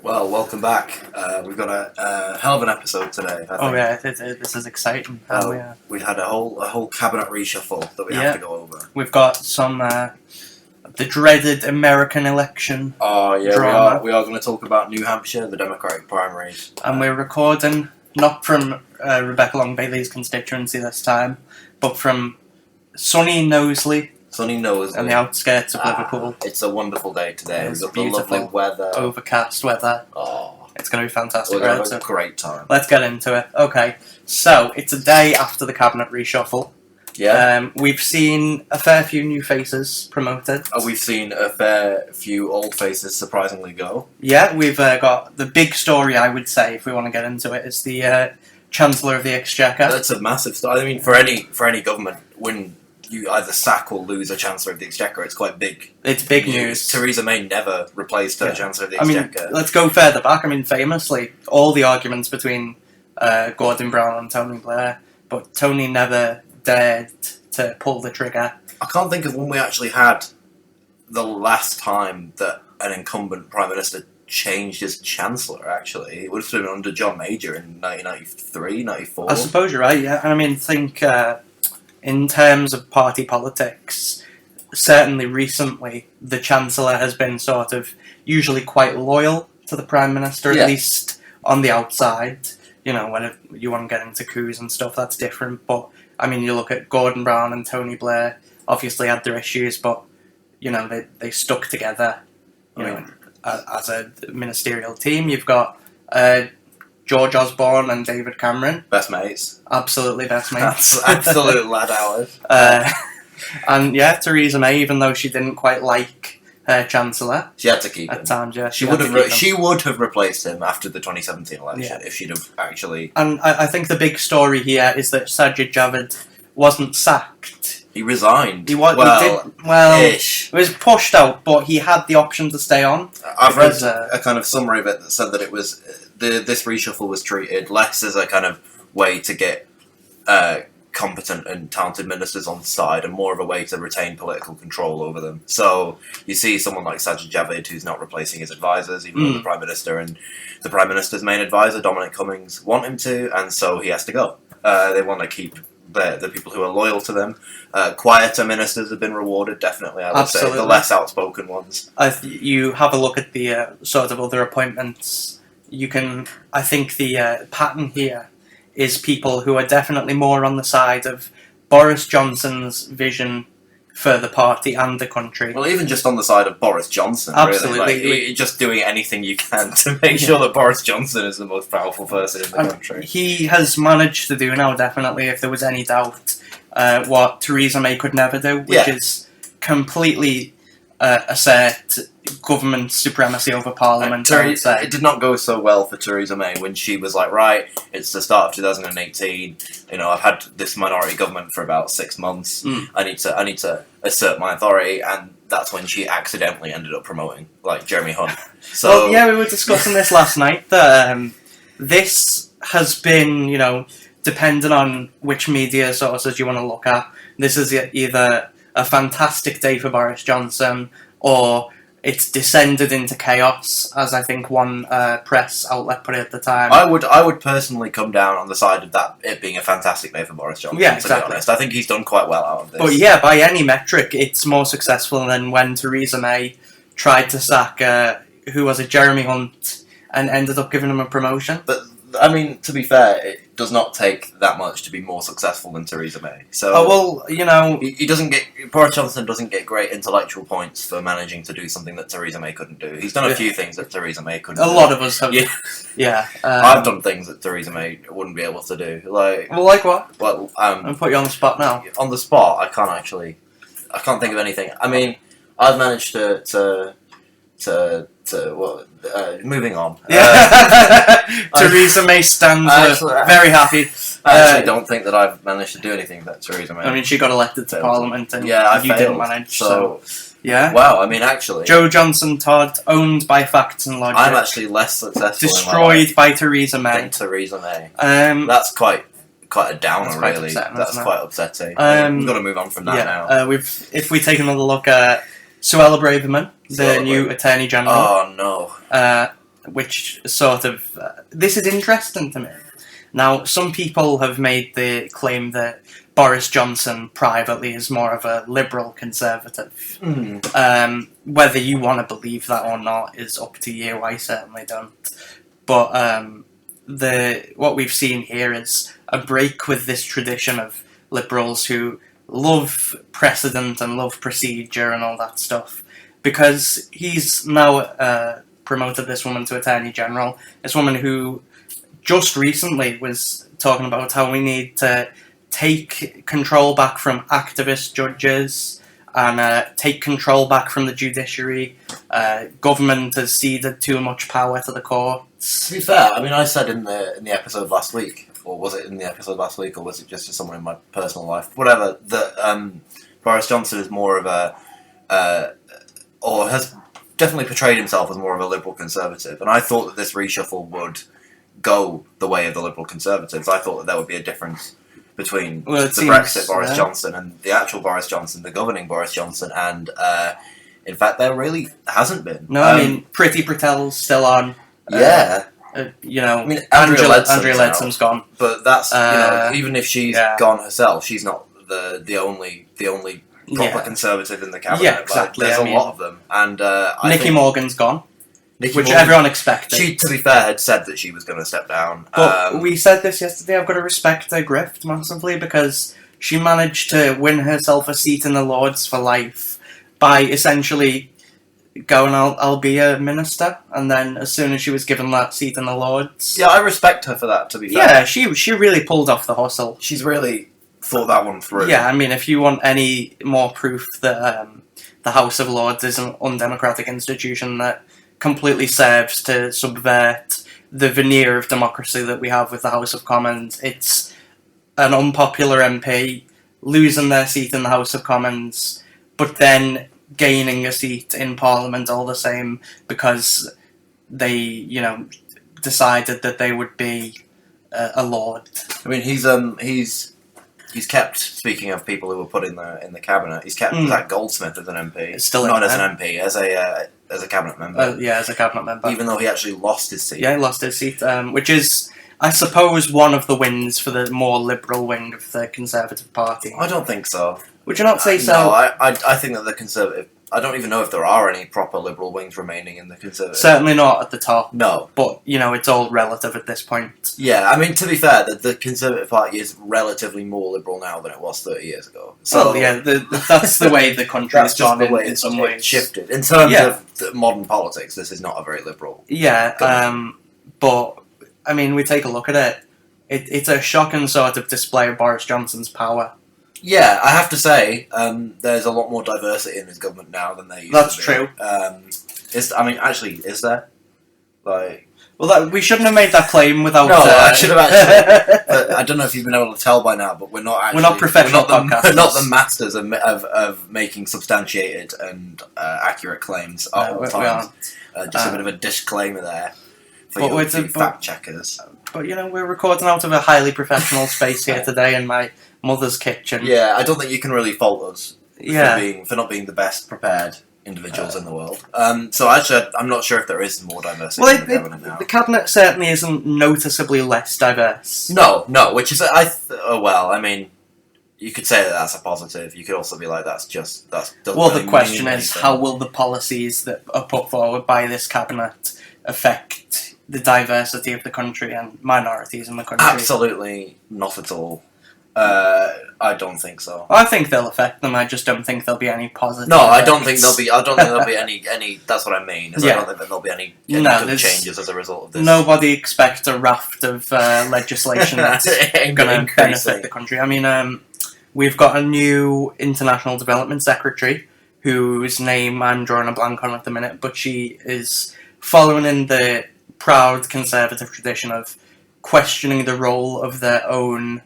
Well, welcome back. We've got a hell of an episode today. I think. Oh yeah, this is exciting. We've had a whole cabinet reshuffle that we have to go over. We've got some the dreaded American election. Oh yeah, drama. we are going to talk about New Hampshire, the Democratic primaries, and we're recording not from Rebecca Long Bailey's constituency this time, but from sunny Knowsley. Sunny Knowsley. On the outskirts of Liverpool. It's a wonderful day today. It's We've got beautiful, the lovely weather. Overcast weather. Oh. It's going to be fantastic. We're going to have a great time. Let's get into it. Okay, so it's a day after the cabinet reshuffle. Yeah. We've seen a fair few new faces promoted. We've seen a fair few old faces surprisingly go. Yeah, we've got the big story, I would say, if we want to get into it, is the Chancellor of the Exchequer. That's a massive story. I mean, for any government, when you either sack or lose a Chancellor of the Exchequer, it's quite big. It's big news. Theresa May never replaced her Chancellor of the Exchequer. I mean, let's go further back. I mean, famously, all the arguments between Gordon Brown and Tony Blair, but Tony never dared to pull the trigger. I can't think of when we actually had the last time that an incumbent Prime Minister changed his Chancellor, actually. It would have been under John Major in 1993, 94. I suppose you're right, yeah. I mean, think in terms of party politics, certainly recently, the Chancellor has been sort of usually quite loyal to the Prime Minister, at least on the outside. You know, when you want to get into coups and stuff, that's different. But, I mean, you look at Gordon Brown and Tony Blair, obviously had their issues, but, you know, they stuck together, you know, as a ministerial team. You've got George Osborne and David Cameron. Best mates. Absolutely best mates. Absolute lad hours. And yeah, Theresa May, even though she didn't quite like her Chancellor, she had to keep him. At times, yeah. She would have replaced him after the 2017 election if she'd have actually... And I think the big story here is that Sajid Javid wasn't sacked. He resigned. He it was pushed out, but he had the option to stay on. I've read a kind of summary of it that said that it was this reshuffle was treated less as a kind of way to get competent and talented ministers on side, and more of a way to retain political control over them. So you see someone like Sajid Javid, who's not replacing his advisors, even though the Prime Minister and the Prime Minister's main advisor, Dominic Cummings, want him to, and so he has to go. They want to keep the people who are loyal to them. Quieter ministers have been rewarded, definitely, I would say. The less outspoken ones. You have a look at the sort of other appointments. I think the pattern here is people who are definitely more on the side of Boris Johnson's vision for the party and the country. Well, even just on the side of Boris Johnson, absolutely. Really. Like, just doing anything you can to make sure that Boris Johnson is the most powerful person in the country. He has managed to do now, definitely, if there was any doubt, what Theresa May could never do, which is completely assert government supremacy over Parliament. It did not go so well for Theresa May when she was like, right, it's the start of 2018. You know, I've had this minority government for about 6 months. I need to assert my authority, and that's when she accidentally ended up promoting like Jeremy Hunt. So well, yeah, we were discussing this last night. That this has been, you know, depending on which media sources you want to look at. This is either a fantastic day for Boris Johnson, or it's descended into chaos, as I think one press outlet put it at the time. I would personally come down on the side of that it being a fantastic day for Boris Johnson. Yeah, exactly. To be honest, I think he's done quite well out of this. But yeah, by any metric, it's more successful than when Theresa May tried to sack who was it, Jeremy Hunt, and ended up giving him a promotion. But I mean, to be fair, it does not take that much to be more successful than Theresa May. So, well, you know, Boris Johnson doesn't get great intellectual points for managing to do something that Theresa May couldn't do. He's done a few things that Theresa May couldn't do. A lot of us have. Yeah. I've done things that Theresa May wouldn't be able to do. Like what? Well, I'm put you on the spot now. On the spot, I can't think of anything. I mean, I've managed to moving on. Theresa May stands very happy. I actually don't think that I've managed to do anything that Theresa May. I mean, she got elected to Parliament, and I you failed, didn't manage. So yeah. Wow. I mean, actually, Joe Johnson Todd, owned by facts and logic. I'm actually less successful. Destroyed by Theresa May. Than Theresa May. That's quite a downer, really. That's quite upsetting. We've got to move on from that now. If we take another look at Suella Braverman, the new Attorney General. Oh no. which sort of this is interesting to me. Now, some people have made the claim that Boris Johnson privately is more of a liberal conservative. Whether you want to believe that or not is up to you. I certainly don't. But what we've seen here is a break with this tradition of liberals who love precedent and love procedure and all that stuff. Because he's now promoted this woman to Attorney General. This woman who just recently was talking about how we need to take control back from activist judges and take control back from the judiciary. Government has ceded too much power to the courts. To be fair, I mean, I said in the episode last week, or was it in the episode last week, or was it just to someone in my personal life? Whatever, that Boris Johnson is more of or has definitely portrayed himself as more of a liberal conservative, and I thought that this reshuffle would go the way of the liberal conservatives. I thought that there would be a difference between Brexit Boris Johnson and the actual Boris Johnson, the governing Boris Johnson, and in fact there really hasn't been. No, I mean, Priti Patel's still on. Yeah. I mean, Andrea Leadsam's gone. But that's, even if she's gone herself, she's not the only proper conservative in the cabinet. Yeah, exactly. There's a lot of them. And Nicky Morgan's gone. Everyone expected. She, to be fair, had said that she was going to step down. But we said this yesterday, I've got to respect her grift massively because she managed to win herself a seat in the Lords for life by essentially going, I'll be a minister, and then as soon as she was given that seat in the Lords... Yeah, I respect her for that, to be fair. Yeah, she really pulled off the hustle. She's really thought that one through. Yeah, I mean, if you want any more proof that the House of Lords is an undemocratic institution that completely serves to subvert the veneer of democracy that we have with the House of Commons, it's an unpopular MP losing their seat in the House of Commons, but then gaining a seat in Parliament all the same because they, decided that they would be a Lord. I mean, he's kept, speaking of people who were put in the cabinet, he's kept Zach Goldsmith as an MP. Still not as an MP, as a cabinet member. As a cabinet member. Even though he actually lost his seat. Yeah, he lost his seat, which is, I suppose, one of the wins for the more liberal wing of the Conservative Party. I don't think so. Would you not say so? No, I think that the Conservative... I don't even know if there are any proper liberal wings remaining in the Conservative. Certainly not at the top. No. But, it's all relative at this point. Yeah, I mean, to be fair, the Conservative Party is relatively more liberal now than it was 30 years ago. So that's the way the country has gone in some ways. Shifted. In terms of modern politics, this is not a very liberal. Yeah, but, I mean, we take a look at it. It's a shocking sort of display of Boris Johnson's power. Yeah, I have to say, there's a lot more diversity in his government now than there used to be. That's true. Is there? We shouldn't have made that claim without... No, I should have actually... but I don't know if you've been able to tell by now, but we're not professional podcasters. We're not the masters of making substantiated and accurate claims at all times. Just a bit of a disclaimer there for your fact checkers. But, we're recording out of a highly professional space here today in my mother's kitchen. Yeah, I don't think you can really fault us for not being the best prepared individuals in the world. So actually, I'm not sure if there is more diversity in the cabinet now. The cabinet certainly isn't noticeably less diverse. No, which is, I mean, you could say that that's a positive. You could also be like, the question is, how will the policies that are put forward by this cabinet affect the diversity of the country and minorities in the country? Absolutely not at all. I don't think so. I think they'll affect them. I just don't think there'll be any positive. No, I don't think there'll be any. That's what I mean. I don't think that there'll be any good changes as a result of this. Nobody expects a raft of legislation that's going to benefit the country. I mean, we've got a new international development secretary whose name I'm drawing a blank on at the minute, but she is following in the proud Conservative tradition of questioning the role of their own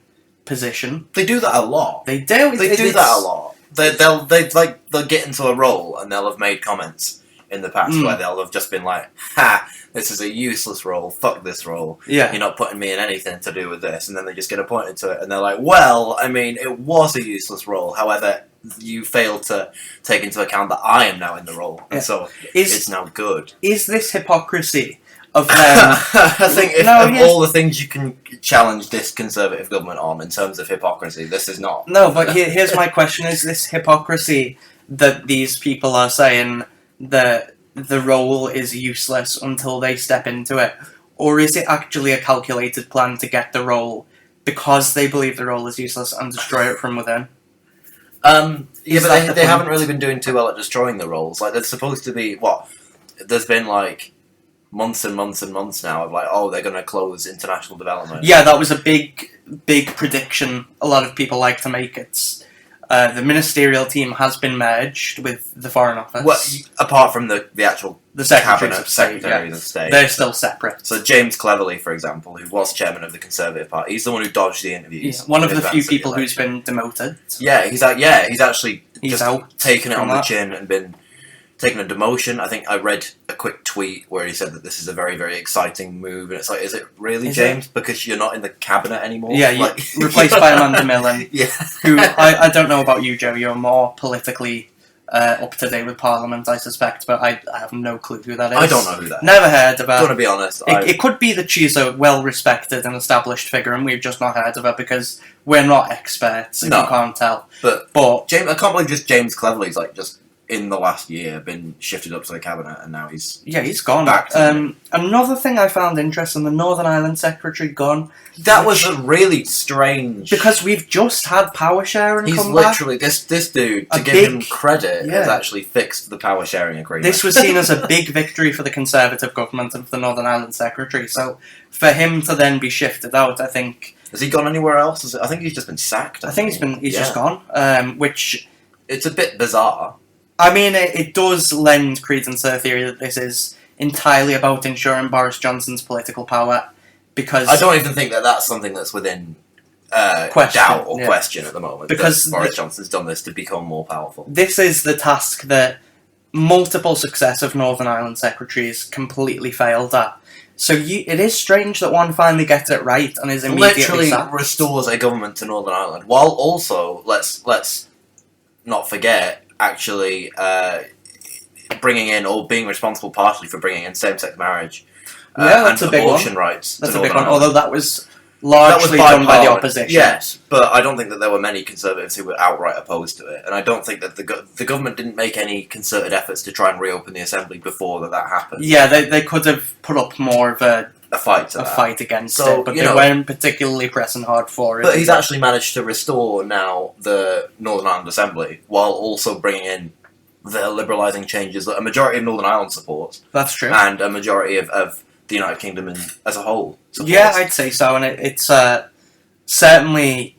position. They do that a lot. They do. They do that a lot. They'll get into a role and they'll have made comments in the past where they'll have just been like, "Ha, this is a useless role. Fuck this role. Yeah, you're not putting me in anything to do with this." And then they just get appointed to it, and they're like, "Well, I mean, it was a useless role. However, you failed to take into account that I am now in the role, and so it's now good." Is this hypocrisy, of them. I think if No, of yes. all the things you can challenge this Conservative government on in terms of hypocrisy, this is not. No, but here's my question: is this hypocrisy that these people are saying that the role is useless until they step into it, or is it actually a calculated plan to get the role because they believe the role is useless and destroy it from within? Yeah, Is but that the they haven't point? really been doing too well at destroying the roles. Like, they're supposed to be what? There's been like months and months and months now of like, oh, they're going to close international development. Yeah, that was a big prediction. A lot of people like to make it. The ministerial team has been merged with the Foreign Office. Well, apart from the actual the secretaries cabinet of state, secretaries of state. they're still separate. So James Cleverly, for example, who was chairman of the Conservative Party, he's the one who dodged the interviews. Yeah, one of in the few advance people the who's election. been demoted. Yeah, he's actually He's just out taken it from on the that. chin and been taken a demotion. I think I read a quick tweet where he said that this is a very, very exciting move, and it's like, is it really, Is James? Because you're not in the cabinet anymore. Yeah, you like, replaced by Amanda Millen, Yeah, who I don't know about you, Joe. You're more politically up to date with Parliament, I suspect, but I have no clue who that is. I don't know who that is. Never heard of I'm going her. to be honest. It could be that she's a well-respected and established figure, and we've just not heard of her because we're not experts. If No. you can't tell. But James, I can't believe just James Cleverly's like just in the last year been shifted up to the cabinet, and now he's He's gone. back to Another thing I found interesting: the Northern Ireland Secretary gone. that was a really strange Because we've just had power sharing He's come back. literally this dude, to A give him big- credit, yeah. has actually fixed the power sharing agreement. This was seen as a big victory for the Conservative government and for the Northern Ireland Secretary. So for him to then be shifted out, I think Has he gone anywhere else? I think he's just been sacked. he's just gone. Which It's a bit bizarre. I mean, it does lend credence to the theory that this is entirely about ensuring Boris Johnson's political power. Because I don't even think that that's something that's within Question, doubt or yeah. question at the moment. Because that Boris Johnson's done this to become more powerful. this is the task that multiple successive Northern Ireland secretaries completely failed at. So it is strange that one finally gets it right and is immediately Literally sacked. restores a government to Northern Ireland, while also let's not forget actually bringing in or being responsible partially for bringing in same-sex marriage That's and a big abortion one. rights. That's to a big Northern one, Ireland. although that was largely done by the Parliament. opposition. Yes, but I don't think that there were many Conservatives who were outright opposed to it, and I don't think that the government didn't make any concerted efforts to try and reopen the Assembly before that happened. Yeah, they could have put up more of a Fight against So, it, but you they know- weren't particularly pressing hard for it. But he's actually managed to restore now the Northern Ireland Assembly while also bringing in the liberalising changes that a majority of Northern Ireland supports That's true. and a majority of the United Kingdom as a whole supports. Yeah, I'd say so, and it's certainly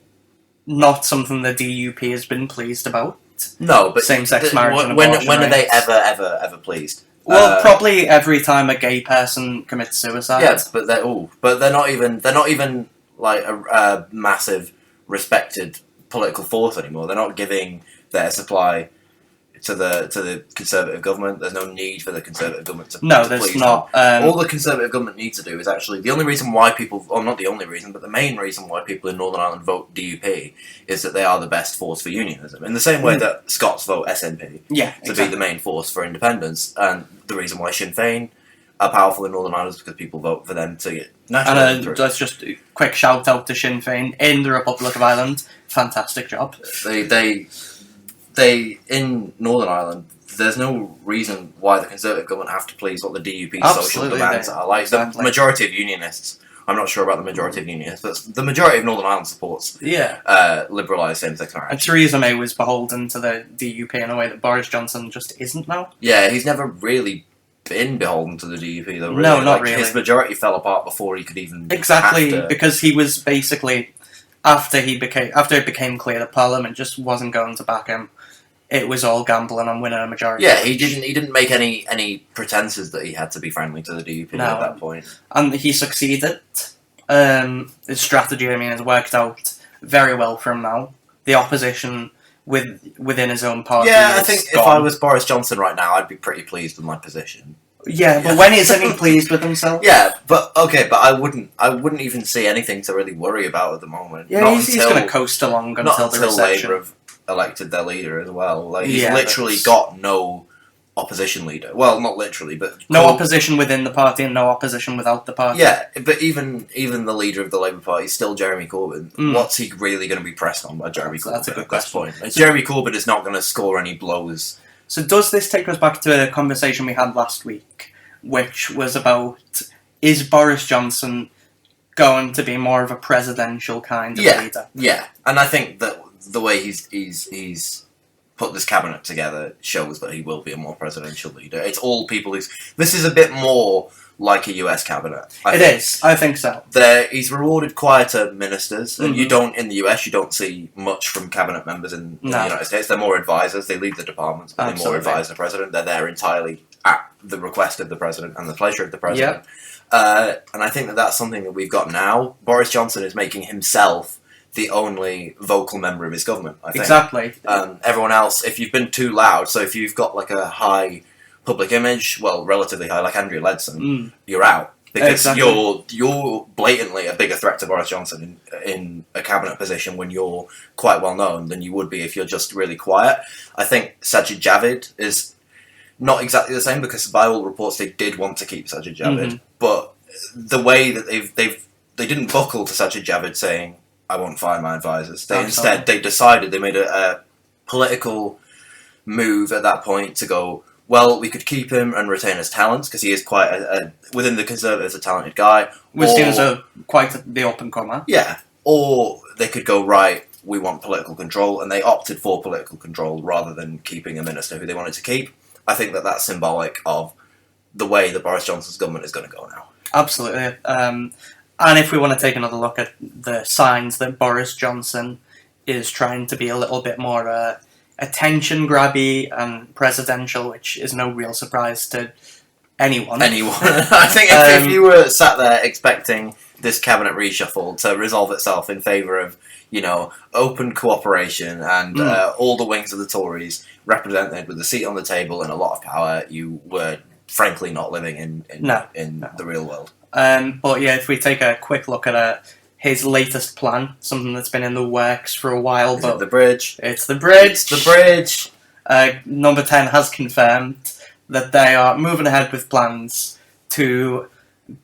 not something the DUP has been pleased about. No, but Same-sex marriage and when abortion are they rights. ever pleased? Well, probably every time a gay person commits suicide. Yes, but they're not even like a massive respected political force anymore. They're not giving their supply to the Conservative government. There's no need for the Conservative government to No, to there's please not. them. All the Conservative government needs to do is actually the only reason why people, or not the only reason, but the main reason why people in Northern Ireland vote DUP is that they are the best force for unionism. In the same way that Scots vote SNP Yeah, to exactly. be the main force for independence, and the reason why Sinn Féin are powerful in Northern Ireland is because people vote for them to get national And through. let's just quick shout out to Sinn Féin in the Republic of Ireland. Fantastic job. They in Northern Ireland, there's no reason why the Conservative government have to please what the DUP's social Absolutely, demands they- are. Like exactly. the majority of unionists, I'm not sure about the majority of unionists, but the majority of Northern Ireland supports Yeah. liberalised same-sex And marriage. Theresa May was beholden to the DUP in a way that Boris Johnson just isn't now. Yeah, he's never really been beholden to the DUP though. Really. No, not Like, really. His majority fell apart before he could even Exactly, have to- because he was basically after it became clear that Parliament just wasn't going to back him. It was all gambling on winning a majority. Yeah, he didn't make any pretenses that he had to be friendly to the DUP No. at that point. And he succeeded. His strategy, I mean, has worked out very well for him now. The opposition within his own party. Yeah, I is think if gone. I was Boris Johnson right now, I'd be pretty pleased with my position. Yeah, but when isn't he pleased with himself? Yeah, but I wouldn't even see anything to really worry about at the moment. Yeah, Not he's until, going to coast along not until the until recession. Labour have elected their leader as well. Like he's Yeah, literally that's- got no opposition leader. Well, not literally, but No opposition within the party and no opposition without the party. Yeah, but even the leader of the Labour Party is still Jeremy Corbyn. Mm. What's he really going to be pressed on by Jeremy Corbyn? That's a good at this question. point? Jeremy Corbyn is not going to score any blows. So does this take us back to a conversation we had last week, which was about, is Boris Johnson going to be more of a presidential kind of leader? Yeah, and I think that the way he's put this cabinet together shows that he will be a more presidential leader. It's all people who's... This is a bit more like a US cabinet. I think so. He's rewarded quieter ministers, and you don't, in the US, you don't see much from cabinet members in the United States. They're more advisors, they lead the departments, but they more advise the president. They're there entirely at the request of the president and the pleasure of the president. Yep. And I think that that's something that we've got now. Boris Johnson is making himself the only vocal member of his government, I think. Exactly. Everyone else, if you've been too loud, so if you've got like a high public image, well, relatively high, like Andrea Leadsom, you're out. Because you're blatantly a bigger threat to Boris Johnson in a cabinet position when you're quite well known than you would be if you're just really quiet. I think Sajid Javid is not exactly the same, because by all reports they did want to keep Sajid Javid, but the way that they didn't buckle to Sajid Javid saying, I won't fire my advisors. Instead, they decided, they made a political move at that point to go, well, we could keep him and retain his talents, because he is quite, within the Conservatives, a talented guy. We're seen as quite the up-and-comer. Yeah. Or they could go, right, we want political control, and they opted for political control rather than keeping a minister who they wanted to keep. I think that that's symbolic of the way that Boris Johnson's government is going to go now. Absolutely. And if we want to take another look at the signs that Boris Johnson is trying to be a little bit more attention-grabby and presidential, which is no real surprise to anyone. I think if you were sat there expecting this cabinet reshuffle to resolve itself in favour of, open cooperation and all the wings of the Tories represented with a seat on the table and a lot of power, you were frankly not living in the real world. But yeah, if we take a quick look at his latest plan, something that's been in the works for a while. Is it the bridge? It's the bridge! It's the bridge! Number 10 has confirmed that they are moving ahead with plans to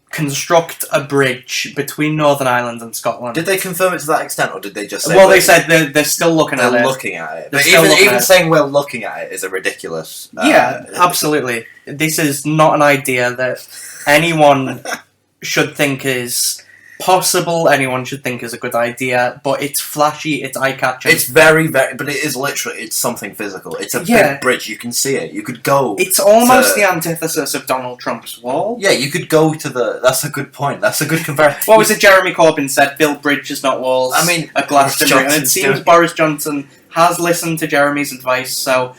construct a bridge between Northern Ireland and Scotland. Did they confirm it to that extent, or did they just say... Well, they said they're still looking at it. They're looking at it. But even saying we're looking at it is a ridiculous... yeah, absolutely. This is not an idea that anyone should think is possible, anyone should think is a good idea, but it's flashy, it's eye-catching. It's very, very... But it is literally... It's something physical. It's a big bridge. You can see it. You could go... It's almost the antithesis of Donald Trump's wall. Yeah, you could go to the... That's a good point. That's a good comparison. What was it Jeremy Corbyn said? Build bridges, not walls. I mean... At Glastonbury. And it seems Boris Johnson has listened to Jeremy's advice, so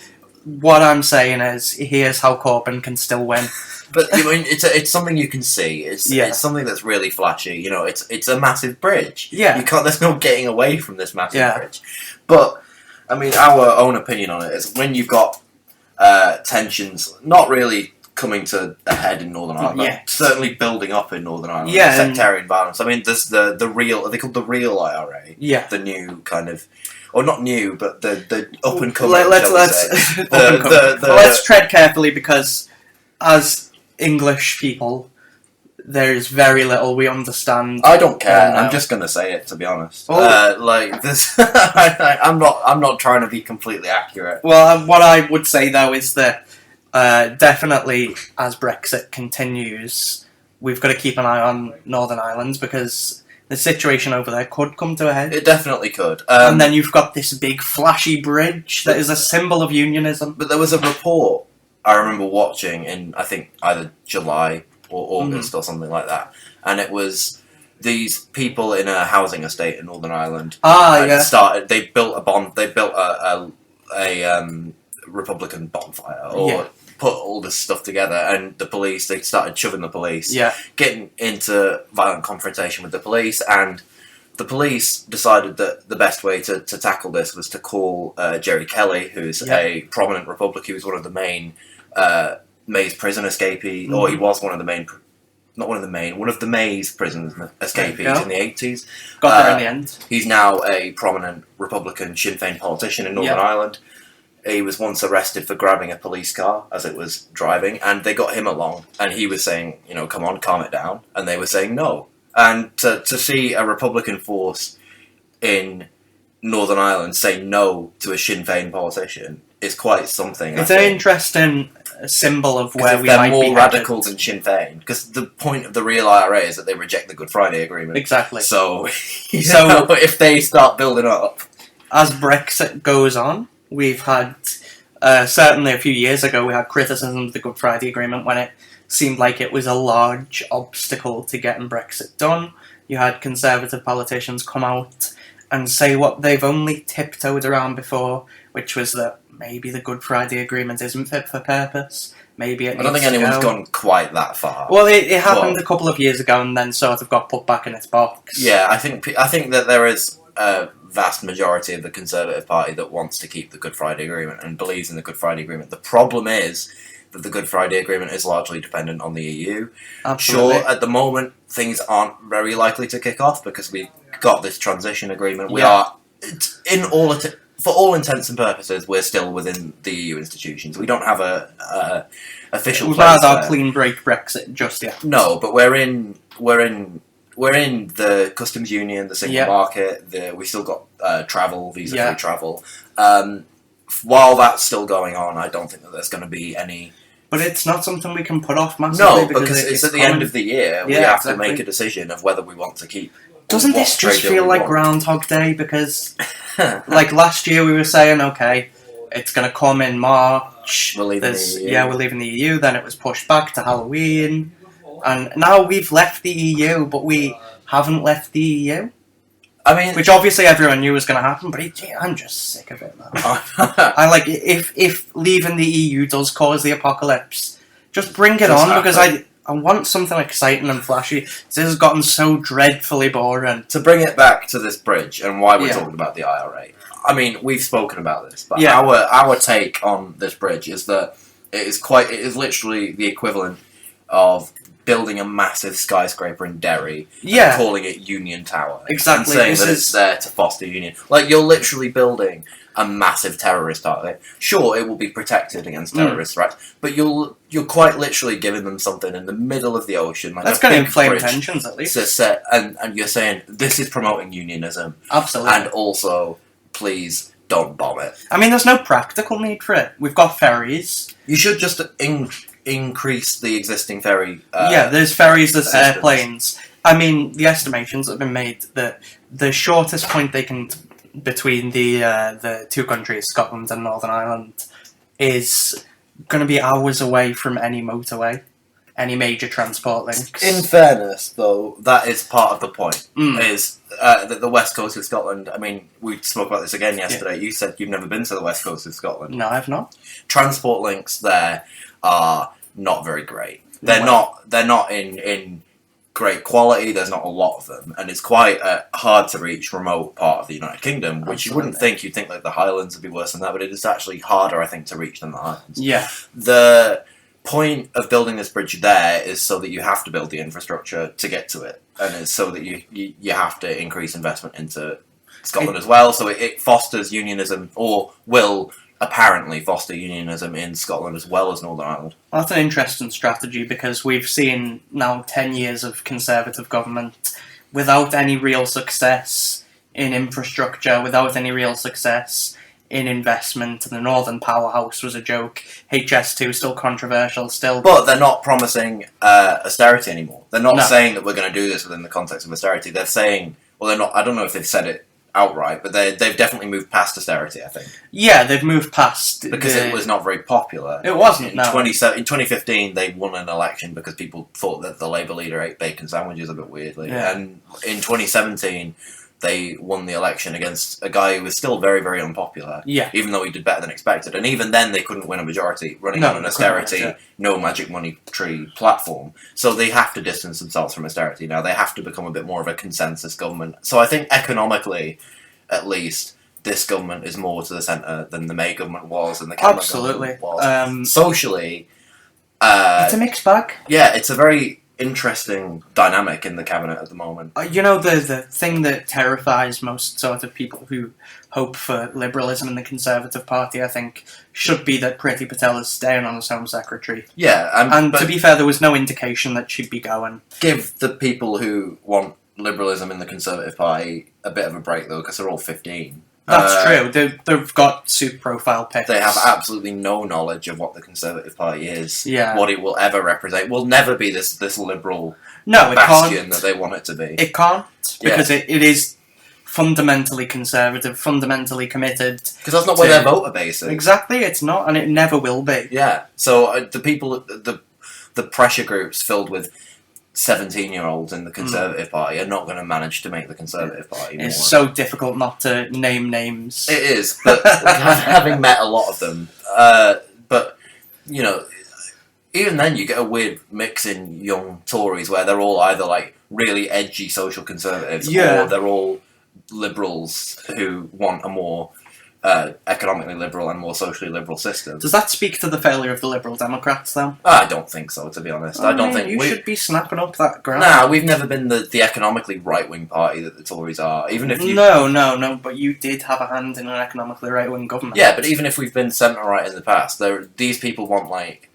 what I'm saying is, here's how Corbyn can still win. But I mean, it's something you can see. It's something that's really flashy. It's a massive bridge. Yeah, There's no getting away from this massive bridge. But I mean, our own opinion on it is when you've got tensions not really coming to a head in Northern Ireland, but certainly building up in Northern Ireland. Yeah, sectarian violence. I mean, there's the real. Are they called the real IRA? Yeah, the new kind of. Or not new, but the up and coming. Let's tread carefully, because as English people, there is very little we understand. I don't care. I'm just going to say it, to be honest. Like this, I'm not trying to be completely accurate. Well, what I would say though is that definitely, as Brexit continues, we've got to keep an eye on Northern Ireland, because the situation over there could come to a head. It definitely could. And then you've got this big flashy bridge that is a symbol of unionism. But there was a report I remember watching in, I think, either July or August or something like that. And it was these people in a housing estate in Northern Ireland. They built a Republican bonfire, put all this stuff together, and they started shoving the police, getting into violent confrontation with the police, and the police decided that the best way to tackle this was to call Jerry Kelly, who's a prominent Republican. He was one of the main Mays prison escapee, or he was one of the main... Not one of the main, one of the Mays prison escapees in the 80s. Got there in the end. He's now a prominent Republican Sinn Féin politician in Northern Ireland. He was once arrested for grabbing a police car as it was driving, and they got him along, and he was saying, come on, calm it down, and they were saying no. And to see a Republican force in Northern Ireland say no to a Sinn Féin politician is quite something. It's an interesting symbol of where we they're might more be radical headed. than Sinn Féin, because the point of the real IRA is that they reject the Good Friday Agreement. Exactly. So, if they start building up, as Brexit goes on, we've had certainly a few years ago we had criticism of the Good Friday Agreement when it seemed like it was a large obstacle to getting Brexit done. You had Conservative politicians come out and say what they've only tiptoed around before, which was that maybe the Good Friday Agreement isn't fit for purpose. Maybe it I don't think anyone's gone quite that far. Well, it happened a couple of years ago and then sort of got put back in its box. Yeah, I think that there is a vast majority of the Conservative Party that wants to keep the Good Friday Agreement and believes in the Good Friday Agreement. The problem is that the Good Friday Agreement is largely dependent on the EU. Absolutely. Sure, at the moment, things aren't very likely to kick off because we've got this transition agreement. We are, for all intents and purposes, we're still within the EU institutions. We don't have a official. We've had our clean break Brexit just yet. No, but we're in the customs union, the single market. We still got travel, visa-free travel. While that's still going on, I don't think that there's going to be any. But it's not something we can put off massively. No, because it's at the end of the year. We have to make a decision of whether we want to keep. Doesn't this just feel like Groundhog Day? Because, like last year, we were saying, okay, it's going to come in March. We're leaving the EU. Yeah, we're leaving the EU. Then it was pushed back to Halloween, and now we've left the EU, but we haven't left the EU. I mean, which obviously everyone knew was going to happen, but I'm just sick of it, man. I like if leaving the EU does cause the apocalypse, just bring it on because I want something exciting and flashy. This has gotten so dreadfully boring. To bring it back to this bridge and why we're talking about the IRA. I mean, we've spoken about this, but our take on this bridge is that it is literally the equivalent of building a massive skyscraper in Derry and calling it Union Tower. Exactly. And saying that it's there to foster union. Like, you're literally building a massive terrorist target. Sure, it will be protected against terrorist threats, but you're quite literally giving them something in the middle of the ocean. Like that's going to inflame tensions, at least. And you're saying, this is promoting unionism. Absolutely. And also, please don't bomb it. I mean, there's no practical need for it. We've got ferries. You should just increase the existing ferry. There's ferries, there's airplanes. I mean, the estimations have been made that the shortest point they can between the two countries, Scotland and Northern Ireland, is going to be hours away from any motorway, any major transport links. In fairness, though, that is part of the point. Is that the west coast of Scotland? I mean, we spoke about this again yesterday. You said you've never been to the west coast of Scotland. No, I've not. Transport links there are not very great. They're not in great quality. There's not a lot of them, and it's quite a hard to reach remote part of the United Kingdom, which you wouldn't think. You'd think like the Highlands would be worse than that, but it is actually harder, I think, to reach than the Highlands. Yeah. The point of building this bridge there is so that you have to build the infrastructure to get to it, and it's so that you have to increase investment into Scotland as well. So it fosters unionism, or will apparently foster unionism in Scotland as well as Northern Ireland. Well, that's an interesting strategy because we've seen now 10 years of Conservative government without any real success in infrastructure, without any real success in investment. The Northern Powerhouse was a joke. HS2 still controversial, still. But they're not promising austerity anymore. They're not saying that we're going to do this within the context of austerity. They're saying, well, they're not. I don't know if they've said it outright, but they've definitely moved past austerity, I think. Yeah, they've moved past... Because it was not very popular. It wasn't, in 2015, they won an election because people thought that the Labour leader ate bacon sandwiches a bit weirdly. Yeah. And in 2017, they won the election against a guy who was still very, very unpopular. Yeah. Even though he did better than expected. And even then, they couldn't win a majority running on an austerity, no magic money tree platform. So they have to distance themselves from austerity now. They have to become a bit more of a consensus government. So I think economically, at least, this government is more to the centre than the May government was and the Cameron government was. Socially... it's a mixed bag. Yeah, it's a very interesting dynamic in the cabinet at the moment. The thing that terrifies most sort of people who hope for liberalism in the Conservative Party, I think, should be that Priti Patel is staying on as Home Secretary. Yeah, and to be fair, there was no indication that she'd be going. Give the people who want liberalism in the Conservative Party a bit of a break, though, because they're all 15. That's true. They've got super-profile picks. They have absolutely no knowledge of what the Conservative Party is. Yeah. What it will ever represent. It will never be this liberal it bastion can't. that they want it to be. It can't, because it is fundamentally conservative, fundamentally committed. Because that's not where their voter base is. Exactly, it's not, and it never will be. Yeah. So the people, the pressure groups filled with 17-year-olds in the Conservative Party are not going to manage to make the Conservative Party more. It's so difficult not to name names. It is, but having met a lot of them, but, even then you get a weird mix in young Tories where they're all either, like, really edgy social conservatives or they're all liberals who want a more economically liberal and more socially liberal system. Does that speak to the failure of the Liberal Democrats, though? I don't think so, to be honest. I don't think you should be snapping up that ground. Nah, we've never been the economically right-wing party that the Tories are. Even if you... No, but you did have a hand in an economically right-wing government. Yeah, but even if we've been centre-right in the past, these people want, like,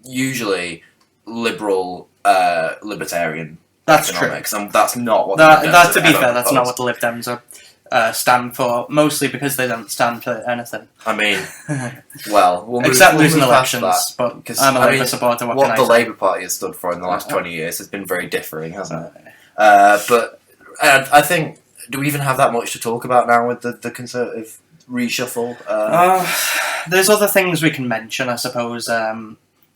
usually liberal, libertarian that's economics, true. and that's not what that to be fair, that's not what the Lib Dems are. Stand for, mostly because they don't stand for anything. I mean, well, we'll except move losing elections, but I'm a Labour supporter. What the Labour Party has stood for in the last 20 years has been very differing, hasn't it? But I think, do we even have that much to talk about now with the Conservative reshuffle? There's other things we can mention, I suppose.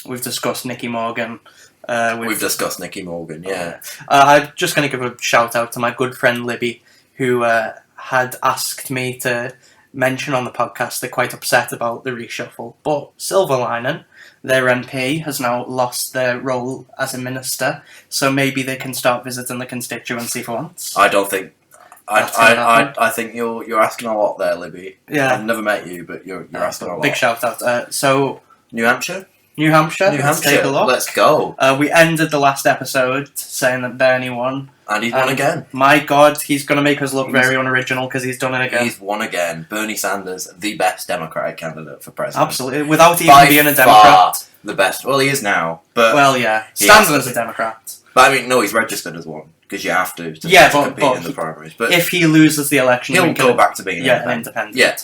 We've discussed Nicky Morgan. We've discussed Nicky Morgan, yeah. I'm just going to give a shout out to my good friend Libby, who had asked me to mention on the podcast they're quite upset about the reshuffle. But silver lining, their MP has now lost their role as a minister, so maybe they can start visiting the constituency for once. I don't think... I think you're asking a lot there, Libby. Yeah. I've never met you, but you're asking a lot. Big shout out. So New Hampshire? New Hampshire. Let's take a look. Let's go. We ended the last episode saying that Bernie won. And he's won again. My God, he's going to make us look very unoriginal because he's done it again. He's won again. Bernie Sanders, the best Democratic candidate for president. Absolutely, without even being a Democrat. The best. Well, he is now. But well, yeah. Standing as a Democrat. But I mean, no, he's registered as one. Because you have to compete in the primaries. But if he loses the election, he'll go back to being an independent. Yeah.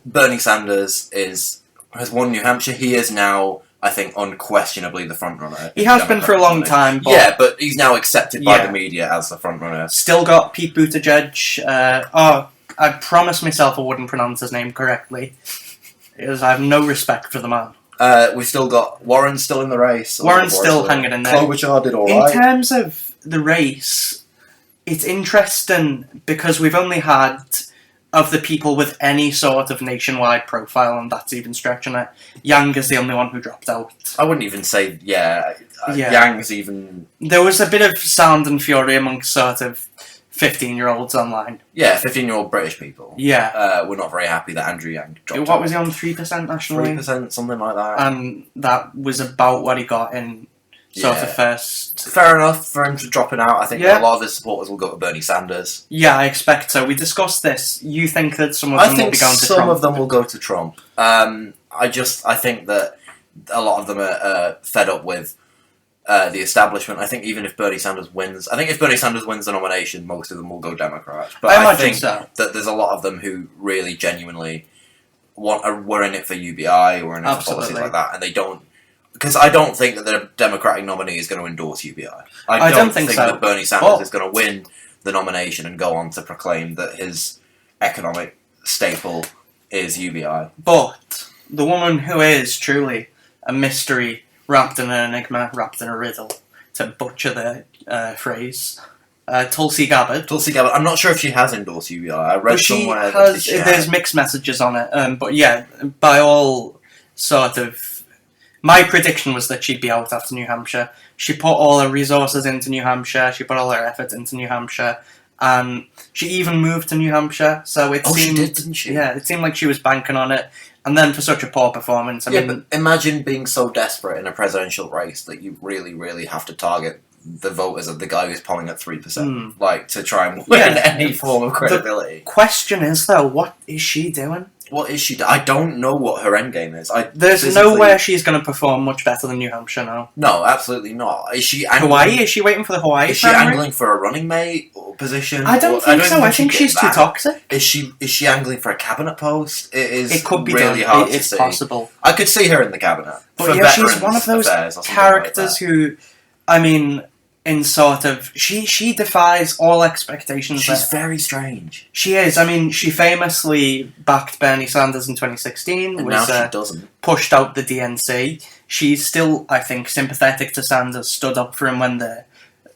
Bernie Sanders has won New Hampshire. He is now, I think, unquestionably the frontrunner. He has been for a long time. But but he's now accepted by the media as the frontrunner. Still got Pete Buttigieg. I promised myself I wouldn't pronounce his name correctly, because I have no respect for the man. We've still got Warren still in the race. Warren's still hanging in there. Klobuchar did all right. In terms of the race, it's interesting because we've only had, of the people with any sort of nationwide profile, and that's even stretching it, Yang is the only one who dropped out. I wouldn't even say, Yang's even... There was a bit of sound and fury amongst sort of 15-year-olds online. Yeah, 15-year-old British people. Yeah. We're not very happy that Andrew Yang dropped out. What was he on, 3% nationally? 3%, something like that. And that was about what he got in sort of first. Fair enough for him to dropping out. I think a lot of his supporters will go to Bernie Sanders. Yeah, I expect so. We discussed this. You think that some of them will be going to Trump? I think some of them will go to Trump. I think that a lot of them are fed up with the establishment. I think even if Bernie Sanders wins... I think if Bernie Sanders wins the nomination, most of them will go Democrat. But I think that there's a lot of them who really genuinely were in it for UBI or in it for policies like that, and they don't... Because I don't think that the Democratic nominee is going to endorse UBI. I don't think that Bernie Sanders is going to win the nomination and go on to proclaim that his economic staple is UBI. But the woman who is truly a mystery wrapped in an enigma, wrapped in a riddle, to butcher the phrase, Tulsi Gabbard. Tulsi Gabbard. I'm not sure if she has endorsed UBI. I read somewhere that she has. There's mixed messages on it, but yeah, by all sort of... My prediction was that she'd be out after New Hampshire. She put all her resources into New Hampshire. She put all her effort into New Hampshire. And she even moved to New Hampshire. So it seemed, she did, didn't she? Yeah, it seemed like she was banking on it. And then for such a poor performance... but imagine being so desperate in a presidential race that you really, really have to target the voters of the guy who's polling at 3%, like to try and win any form of credibility. The question is though, what is she doing? What is she? I don't know what her end game is. There's nowhere she's going to perform much better than New Hampshire now. No, absolutely not. Is she angling, Hawaii? Is she waiting for the Hawaii? Is she angling for a running mate or position? I don't think so. I think she's too toxic. Is she angling for a cabinet post? It could be really done. hard to it's see. Possible. I could see her in the cabinet. But yeah, she's one of those characters who, I mean, in sort of she defies all expectations. She's very strange. She is. I mean, she famously backed Bernie Sanders in 2016. And now she doesn't. Pushed out the DNC. She's still, I think, sympathetic to Sanders. Stood up for him when the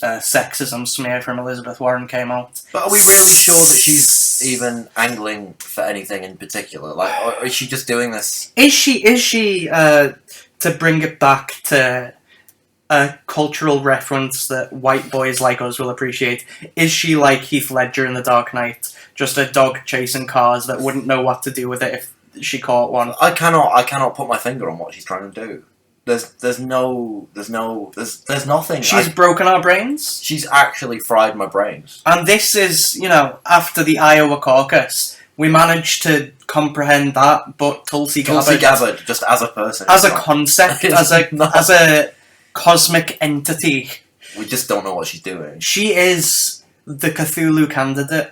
sexism smear from Elizabeth Warren came out. But are we really sure that she's even angling for anything in particular? Like, or is she just doing this? Is she? To bring it back to a cultural reference that white boys like us will appreciate. Is she like Heath Ledger in The Dark Knight? Just a dog chasing cars that wouldn't know what to do with it if she caught one? I cannot put my finger on what she's trying to do. There's nothing. She's broken our brains. She's actually fried my brains. And this is, after the Iowa caucus, we managed to comprehend that, but Tulsi Gabbard, just as a person, as a concept, as a cosmic entity, we just don't know what she's doing. She is the Cthulhu candidate,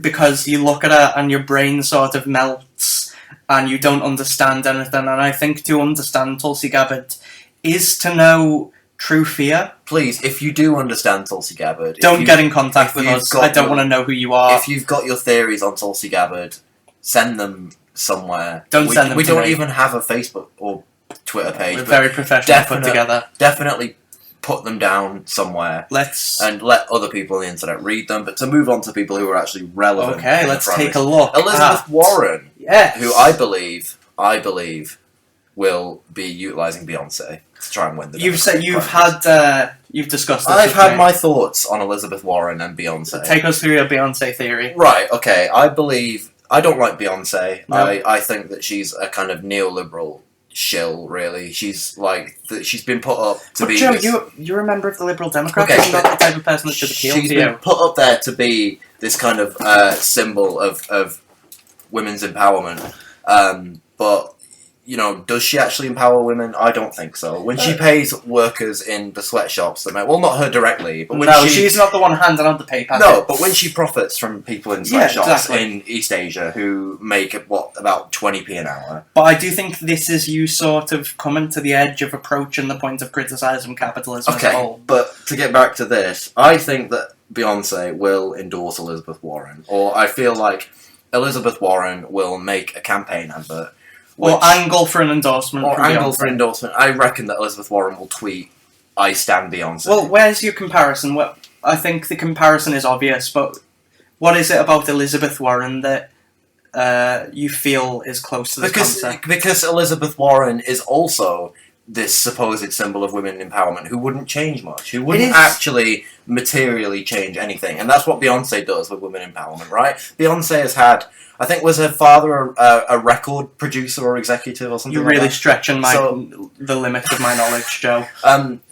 because you look at her and your brain sort of melts and you don't understand anything. And I think to understand Tulsi Gabbard is to know true fear. Please, if you do understand Tulsi Gabbard, don't get in contact with us. I don't want to know who you are. If you've got your theories on Tulsi Gabbard, send them somewhere. Don't send them. We don't even have a Facebook or Twitter page. We're very professional put together. Definitely put them down somewhere. And let other people on the internet read them. But to move on to people who are actually relevant. Okay, let's take a look. Elizabeth Warren, yes, who I believe will be utilising Beyoncé to try and win the. You've discussed this. I've had my thoughts on Elizabeth Warren and Beyoncé. Take us through your Beyoncé theory. Right. Okay. I don't like Beyoncé. No. I think that she's a kind of neoliberal shill, really. She's been put up to be. Joe, you're a member of the Liberal Democrats. Okay, not the type of person that should appeal to you. She's been put up there to be this kind of symbol of women's empowerment. But does she actually empower women? I don't think so. When she pays workers in the sweatshops, not her directly, but when she's not the one handing out the pay packet. No, but when she profits from people in sweatshops in East Asia who make about 20p an hour. But I do think this is you sort of coming to the edge of approaching the point of criticising capitalism as a whole. But to get back to this, I think that Beyoncé will endorse Elizabeth Warren, or I feel like Elizabeth Warren will make a campaign advert. Or angle for an endorsement. I reckon that Elizabeth Warren will tweet, "I stand Beyoncé." Well, where's your comparison? Well, I think the comparison is obvious, but what is it about Elizabeth Warren that you feel is close to the concept? Because Elizabeth Warren is also this supposed symbol of women empowerment who wouldn't change much, who wouldn't actually materially change anything. And that's what Beyoncé does with women empowerment, right? Beyoncé has had... I think, was her father a record producer or executive or something? You're really stretching the limits of my knowledge, Joe.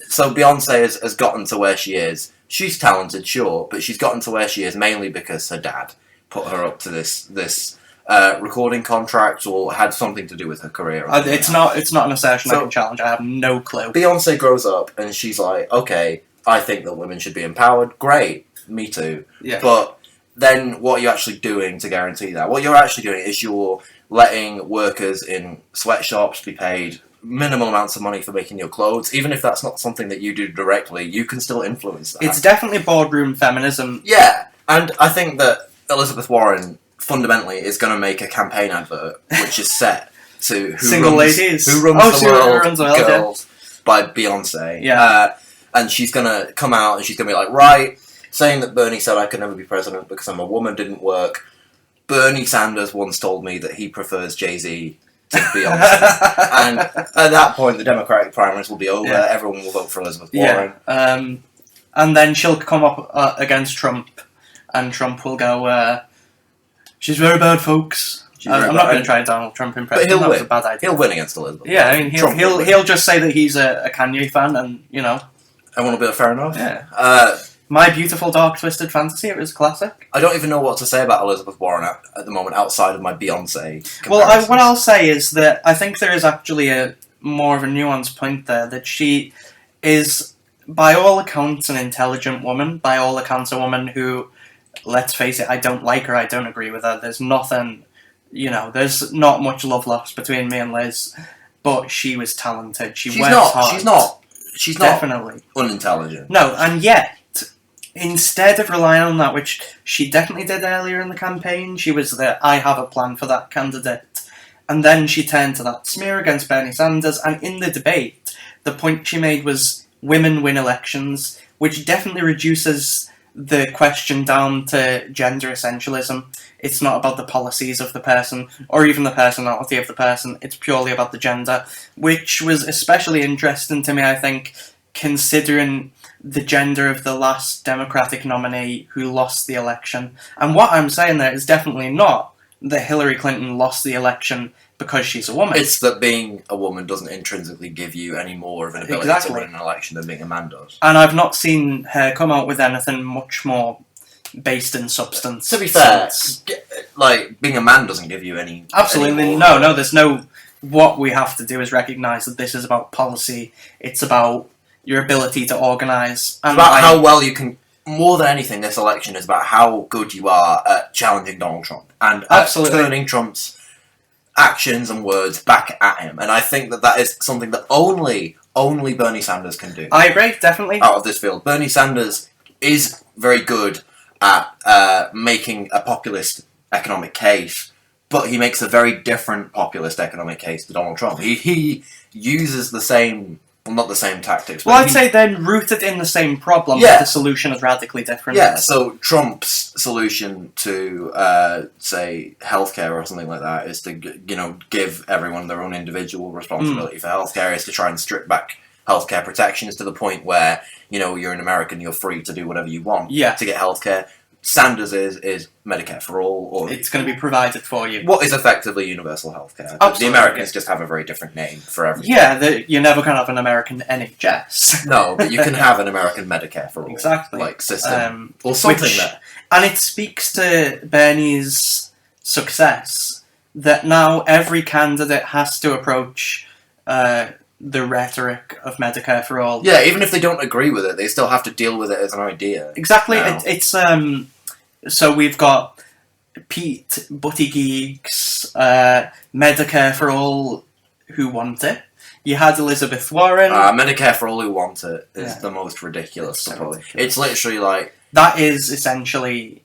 So Beyoncé has gotten to where she is. She's talented, sure, but she's gotten to where she is mainly because her dad put her up to this recording contract or had something to do with her career. It's not an assertion I can challenge. I have no clue. Beyoncé grows up and she's like, okay, I think that women should be empowered. Great, me too. Yeah. But then what are you actually doing to guarantee that? What you're actually doing is you're letting workers in sweatshops be paid minimal amounts of money for making your clothes. Even if that's not something that you do directly, you can still influence that. It's definitely boardroom feminism. Yeah, and I think that Elizabeth Warren fundamentally is going to make a campaign advert which is set to Who Runs the World Girls by Beyoncé. Yeah. And she's going to come out and she's going to be like, right, saying that Bernie said I could never be president because I'm a woman didn't work. Bernie Sanders once told me that he prefers Jay-Z to Beyoncé. And at that point, the Democratic primaries will be over. Yeah. Everyone will vote for Elizabeth Warren. Yeah. And then she'll come up against Trump, and Trump will go, she's very bad, folks. I'm not going to try a Donald Trump impression. But he'll win. A bad idea. He'll win against Elizabeth. Yeah, I mean, he'll just say that he's a Kanye fan, and Everyone will be fair enough. Yeah. My Beautiful Dark Twisted Fantasy, it was a classic. I don't even know what to say about Elizabeth Warren at the moment, outside of my Beyonce comparisons. Well, what I'll say is that I think there is actually a more of a nuanced point there, that she is, by all accounts, an intelligent woman, by all accounts a woman who, let's face it, I don't like her, I don't agree with her, there's nothing, there's not much love lost between me and Liz, but she was talented, she's works hard. She's definitely not unintelligent. No, and yet, instead of relying on that, which she definitely did earlier in the campaign, she was I have a plan for that candidate. And then she turned to that smear against Bernie Sanders, and in the debate, the point she made was women win elections, which definitely reduces the question down to gender essentialism. It's not about the policies of the person, or even the personality of the person, it's purely about the gender, which was especially interesting to me, I think, considering the gender of the last Democratic nominee who lost the election. And what I'm saying there is definitely not that Hillary Clinton lost the election because she's a woman. It's that being a woman doesn't intrinsically give you any more of an ability to win an election than being a man does. And I've not seen her come out with anything much more based in substance. To be fair, being a man doesn't give you any... Absolutely, no, there's no... What we have to do is recognise that this is about policy, it's about your ability to organise. It's about how well you can... More than anything, this election is about how good you are at challenging Donald Trump and turning Trump's actions and words back at him. And I think that is something that only Bernie Sanders can do. I agree, definitely. Out of this field. Bernie Sanders is very good at making a populist economic case, but he makes a very different populist economic case to Donald Trump. He uses the same... Well, not the same tactics. Well, I'd say they're rooted in the same problem, but the solution is radically different. Yeah, so Trump's solution to, say, healthcare or something like that is to, give everyone their own individual responsibility for healthcare, is to try and strip back healthcare protections to the point where, you're an American, you're free to do whatever you want to get healthcare. Sanders is Medicare for all, or it's going to be provided for you. What is effectively universal healthcare? The Americans just have a very different name for everything. Yeah, you're never going to have an American NHS. No, but you can have an American Medicare for all, system or something there. And it speaks to Bernie's success that now every candidate has to approach the rhetoric of Medicare for all. Yeah, even if they don't agree with it, they still have to deal with it as an idea. Exactly. It's so we've got Pete Buttigieg's Medicare for all who want it. You had Elizabeth Warren. Medicare for all who want it is the most ridiculous. It's literally like... That is essentially...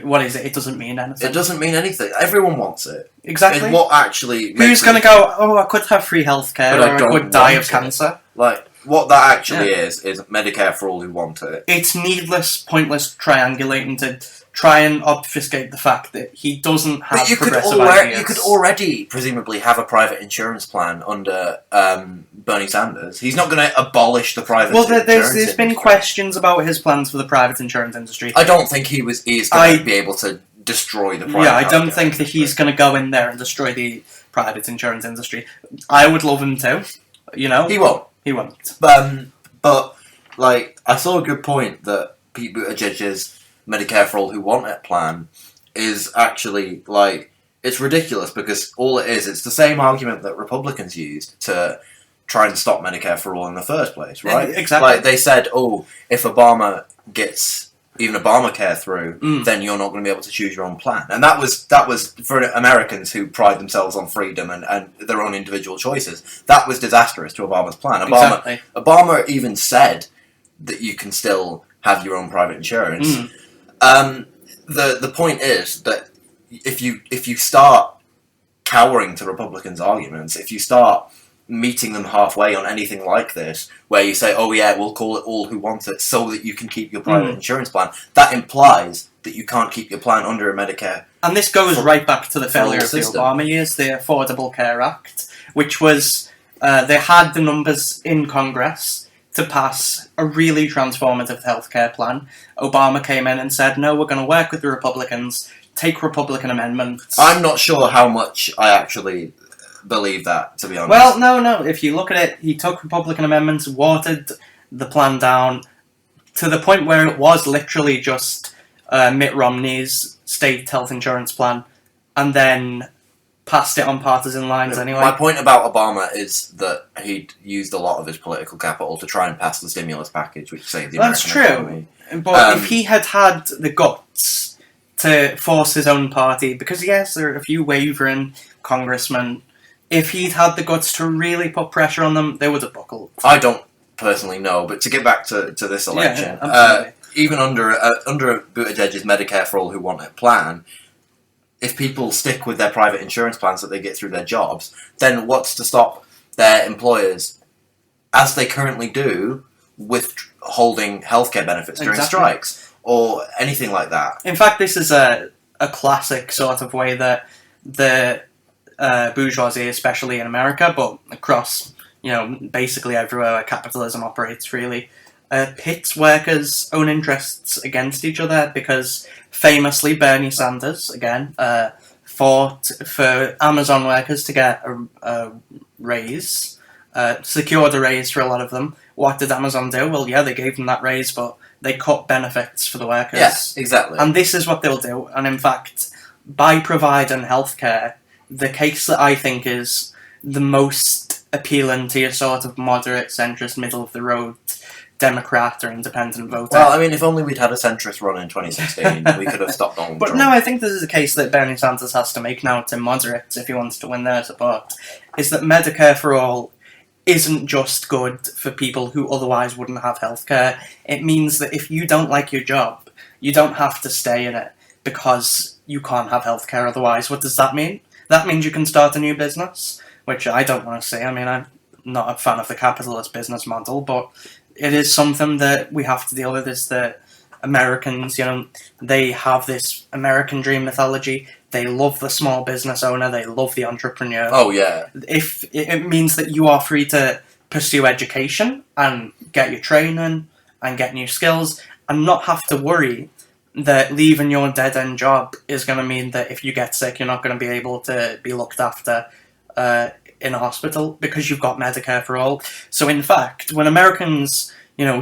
What is it? It doesn't mean anything. It doesn't mean anything. Everyone wants it. Exactly. What actually... Who's going to go, I could have free healthcare, or I could die of cancer? What that actually is Medicare for all who want it. It's needless, pointless triangulating to try and obfuscate the fact that he doesn't have progressive ideas. You could already, presumably, have a private insurance plan under Bernie Sanders. He's not going to abolish the private insurance industry. Well, there's been questions about his plans for the private insurance industry. I don't think he is going to be able to destroy the private I don't think that he's going to go in there and destroy the private insurance industry. I would love him to, He won't. He won't. But I saw a good point that Pete Buttigieg's Medicare for all who want it plan is actually, it's ridiculous because all it is, it's the same argument that Republicans used to try and stop Medicare for all in the first place, right? Exactly. They said, if Obama gets even Obamacare through, then you're not going to be able to choose your own plan. And that was for Americans who pride themselves on freedom and their own individual choices. That was disastrous to Obama's plan. Obama even said that you can still have your own private insurance. The point is that if you start cowering to Republicans' arguments, if you start meeting them halfway on anything like this, where you say, we'll call it all who want it so that you can keep your private insurance plan, that implies that you can't keep your plan under a Medicare. And this goes right back to the failure of the Obama years, the Affordable Care Act, which was, they had the numbers in Congress to pass a really transformative healthcare plan. Obama came in and said, no, we're going to work with the Republicans, take Republican amendments. I'm not sure how much I actually believe that, to be honest. Well, no. If you look at it, he took Republican amendments, watered the plan down to the point where it was literally just Mitt Romney's state health insurance plan, and then passed it on partisan lines anyway. My point about Obama is that he'd used a lot of his political capital to try and pass the stimulus package, which saved the American economy. But if he had had the guts to force his own party, because yes, there are a few wavering congressmen, if he'd had the guts to really put pressure on them, they would have buckled. I don't personally know, but to get back to this election, even under Buttigieg's Medicare for All Who Want It plan, if people stick with their private insurance plans that they get through their jobs, then what's to stop their employers, as they currently do, withholding healthcare benefits during strikes or anything like that? In fact, this is a classic sort of way that the bourgeoisie, especially in America, but across basically everywhere where capitalism operates, really, pits workers' own interests against each other, because famously Bernie Sanders, again, fought for Amazon workers to get a raise, secured a raise for a lot of them. What did Amazon do? Well, yeah, they gave them that raise, but they cut benefits for the workers. Yes, exactly. And this is what they'll do. And in fact, by providing healthcare, the case that I think is the most appealing to your sort of moderate, centrist, middle-of-the-road Democrat or independent voter. Well, I mean, if only we'd had a centrist run in 2016, we could have stopped Donald Trump. But no, I think this is a case that Bernie Sanders has to make now to moderates if he wants to win their support, is that Medicare for All isn't just good for people who otherwise wouldn't have healthcare. It means that if you don't like your job, you don't have to stay in it because you can't have healthcare otherwise. What does that mean? That means you can start a new business, which I don't want to see. I mean, I'm not a fan of the capitalist business model, but it is something that we have to deal with, is that Americans, they have this American dream mythology. They love the small business owner. They love the entrepreneur. Oh, yeah. If it means that you are free to pursue education and get your training and get new skills and not have to worry that leaving your dead-end job is going to mean that if you get sick, you're not going to be able to be looked after in a hospital because you've got Medicare for All. So in fact, when Americans,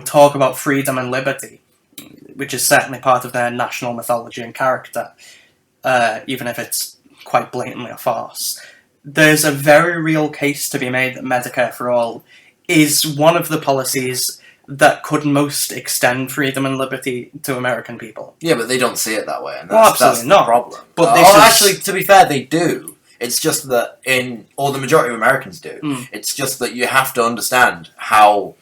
talk about freedom and liberty, which is certainly part of their national mythology and character, even if it's quite blatantly a farce, there's a very real case to be made that Medicare for All is one of the policies that could most extend freedom and liberty to American people. Yeah, but they don't see it that way, and that's the problem. But actually, to be fair, they do. It's just that the majority of Americans do. It's just that you have to understand how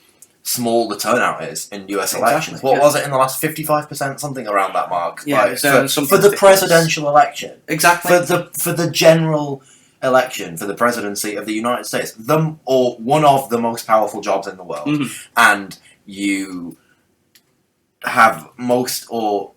small the turnout is in US elections. What was it in the last 55%, something around that mark? Yeah, for the presidential election. Exactly. For the general election for the presidency of the United States, or one of the most powerful jobs in the world, and you have most or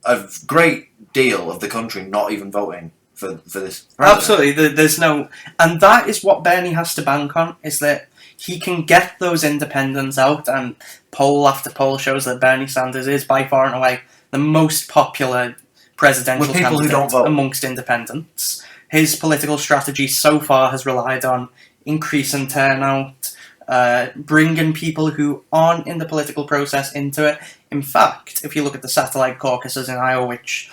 a great deal of the country not even voting for this president. Absolutely, there's no... And that is what Bernie has to bank on, is that he can get those independents out, and poll after poll shows that Bernie Sanders is by far and away the most popular presidential candidate amongst independents. His political strategy so far has relied on increasing turnout, bringing people who aren't in the political process into it. In fact, if you look at the satellite caucuses in Iowa, which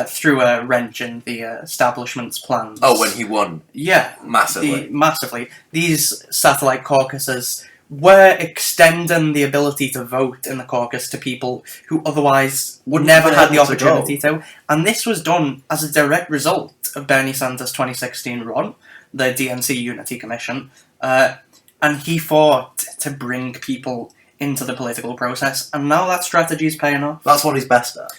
threw a wrench in the establishment's plans. Oh, when he won? Yeah. Massively. These satellite caucuses were extending the ability to vote in the caucus to people who otherwise would never had the opportunity to. And this was done as a direct result of Bernie Sanders' 2016 run, the DNC Unity Commission, and he fought to bring people into the political process, and now that strategy is paying off. That's what he's best at.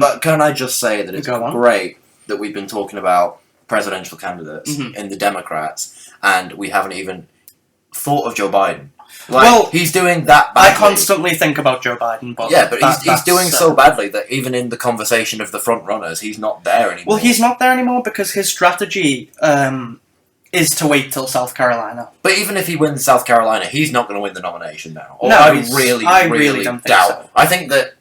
But can I just say that it's great that we've been talking about presidential candidates in the Democrats, and we haven't even thought of Joe Biden. He's doing that badly. I constantly think about Joe Biden, but he's doing so badly that even in the conversation of the front runners, he's not there anymore. Well, he's not there anymore because his strategy is to wait till South Carolina. But even if he wins South Carolina, he's not going to win the nomination now. I really don't doubt. think so. I think that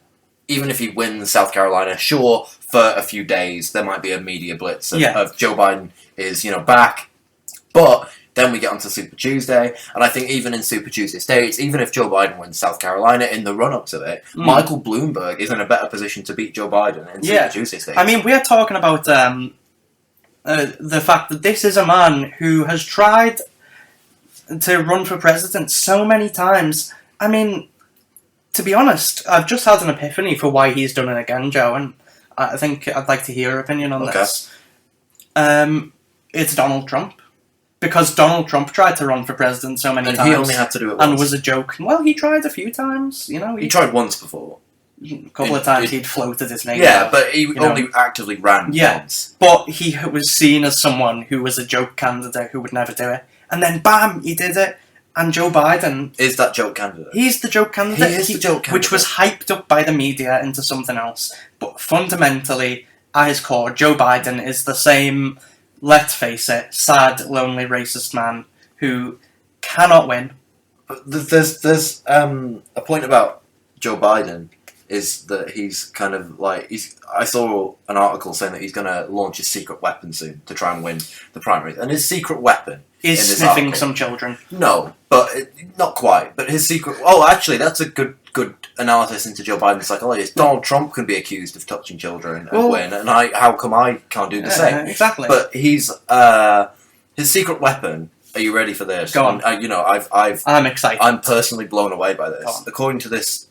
even if he wins South Carolina, sure, for a few days there might be a media blitz of Joe Biden is back, but Then we get onto Super Tuesday, and I think even in Super Tuesday states, even if Joe Biden wins South Carolina in the run-up to it, Michael Bloomberg is in a better position to beat Joe Biden in Super Tuesday states. I mean, we're talking about the fact that this is a man who has tried to run for president so many times. I mean, to be honest, I've just had an epiphany for why he's done it again, Joe, and I think I'd like to hear your opinion on this. It's Donald Trump. Because Donald Trump tried to run for president so many times. And he only had to do it once. And was a joke. Well, he tried a few times, you know. He tried once before. A couple of times he'd floated his name. Yeah, but he only actively ran once. But he was seen as someone who was a joke candidate who would never do it. And then, bam, he did it. And Joe Biden... is that joke candidate. He's the joke candidate. He is the joke candidate. Which was hyped up by the media into something else. But fundamentally, at his core, Joe Biden is the same... let's face it, sad, lonely, racist man who cannot win. But there's a point about Joe Biden is that he's kind of like I saw an article saying that he's going to launch his secret weapon soon to try and win the primaries, and his secret weapon is sniffing some children. No, but not quite. But his secret. Oh, actually, that's a good analysis into Joe Biden's psychology. Donald Trump can be accused of touching children and win, and how come I can't do the same? Exactly. But he's his secret weapon. Are you ready for this? Go on. I'm excited. I'm personally blown away by this. According to this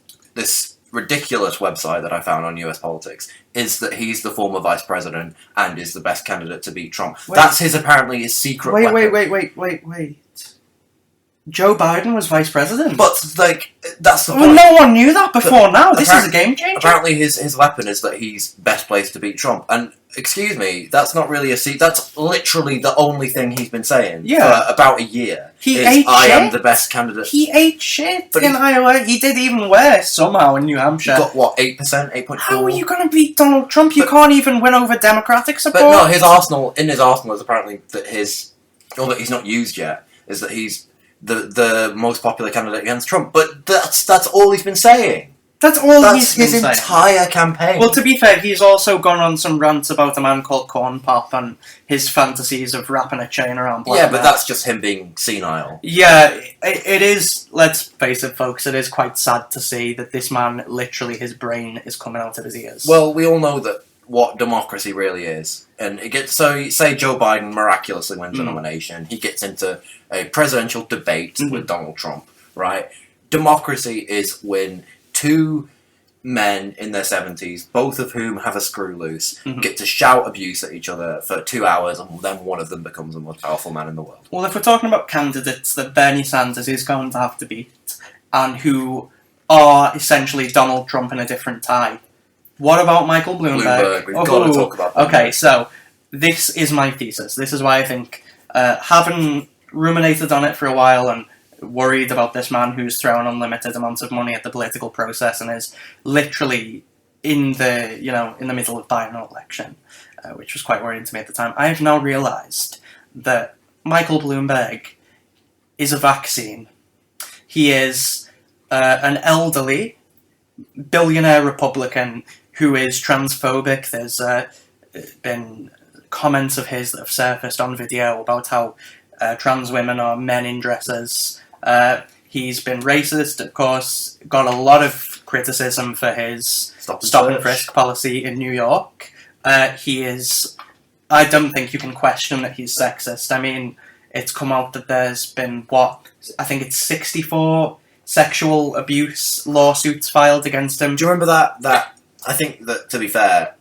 ridiculous website that I found on US politics, is that he's the former vice president and is the best candidate to beat Trump. That's apparently his secret weapon. Wait. Joe Biden was vice president? But, that's the point. Well, no one knew that before now. This is a game changer. Apparently his weapon is that he's best placed to beat Trump. And, excuse me, that's not really a secret. That's literally the only thing he's been saying for about a year. I am the best candidate. He ate shit in Iowa. He did even worse somehow in New Hampshire. He got, what, 8%? 8.4%? How are you going to beat Donald Trump? You can't even win over Democratic support. But no, his arsenal is apparently that that he's not used yet, is that he's the most popular candidate against Trump. But that's all he's been saying. That's all he's been saying. His entire campaign. Well, to be fair, he's also gone on some rants about a man called Corn Pop and his fantasies of wrapping a chain around black but that's just him being senile. Yeah, it is, let's face it, folks, it is quite sad to see that this man, literally, his brain is coming out of his ears. Well, we all know that what democracy really is. And it gets say Joe Biden miraculously wins the nomination, he gets into a presidential debate with Donald Trump, right? Democracy is when two men in their 70s, both of whom have a screw loose, get to shout abuse at each other for 2 hours, and then one of them becomes the most powerful man in the world. Well, if we're talking about candidates that Bernie Sanders is going to have to beat, and who are essentially Donald Trump in a different tie, what about Michael Bloomberg? We've got to talk about Bloomberg. Okay, so this is my thesis. This is why I think, having ruminated on it for a while and worried about this man who's thrown unlimited amounts of money at the political process and is literally in the middle of buying an election, which was quite worrying to me at the time. I have now realised that Michael Bloomberg is a vaccine. He is an elderly billionaire Republican who is transphobic. There's been comments of his that have surfaced on video about how trans women are men in dresses. He's been racist, of course, got a lot of criticism for his stop and frisk policy in New York. He is... I don't think you can question that he's sexist. I mean, it's come out that there's been, I think it's 64 sexual abuse lawsuits filed against him. Do you remember that? I think that, to be fair,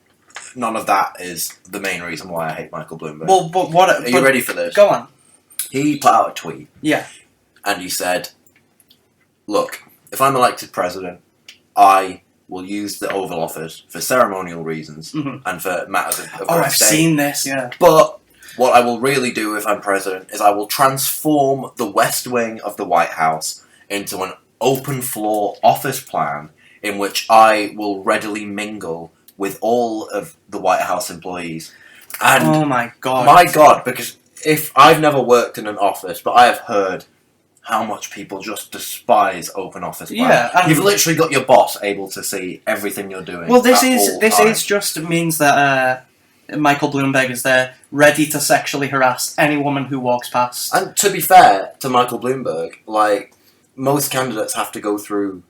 none of that is the main reason why I hate Michael Bloomberg. Well, but what... Are you ready for this? Go on. He put out a tweet. Yeah. And he said, look, if I'm elected president, I will use the Oval Office for ceremonial reasons and for matters of great I've state. seen this, yeah. But what I will really do if I'm president is I will transform the West Wing of the White House into an open floor office plan in which I will readily mingle with all of the White House employees. And oh my God. My God, because if I've never worked in an office, but I have heard how much people just despise open office plans. Yeah, you've literally got your boss able to see everything you're doing. Well, this just means that Michael Bloomberg is there, ready to sexually harass any woman who walks past. And to be fair to Michael Bloomberg, like, most candidates have to go through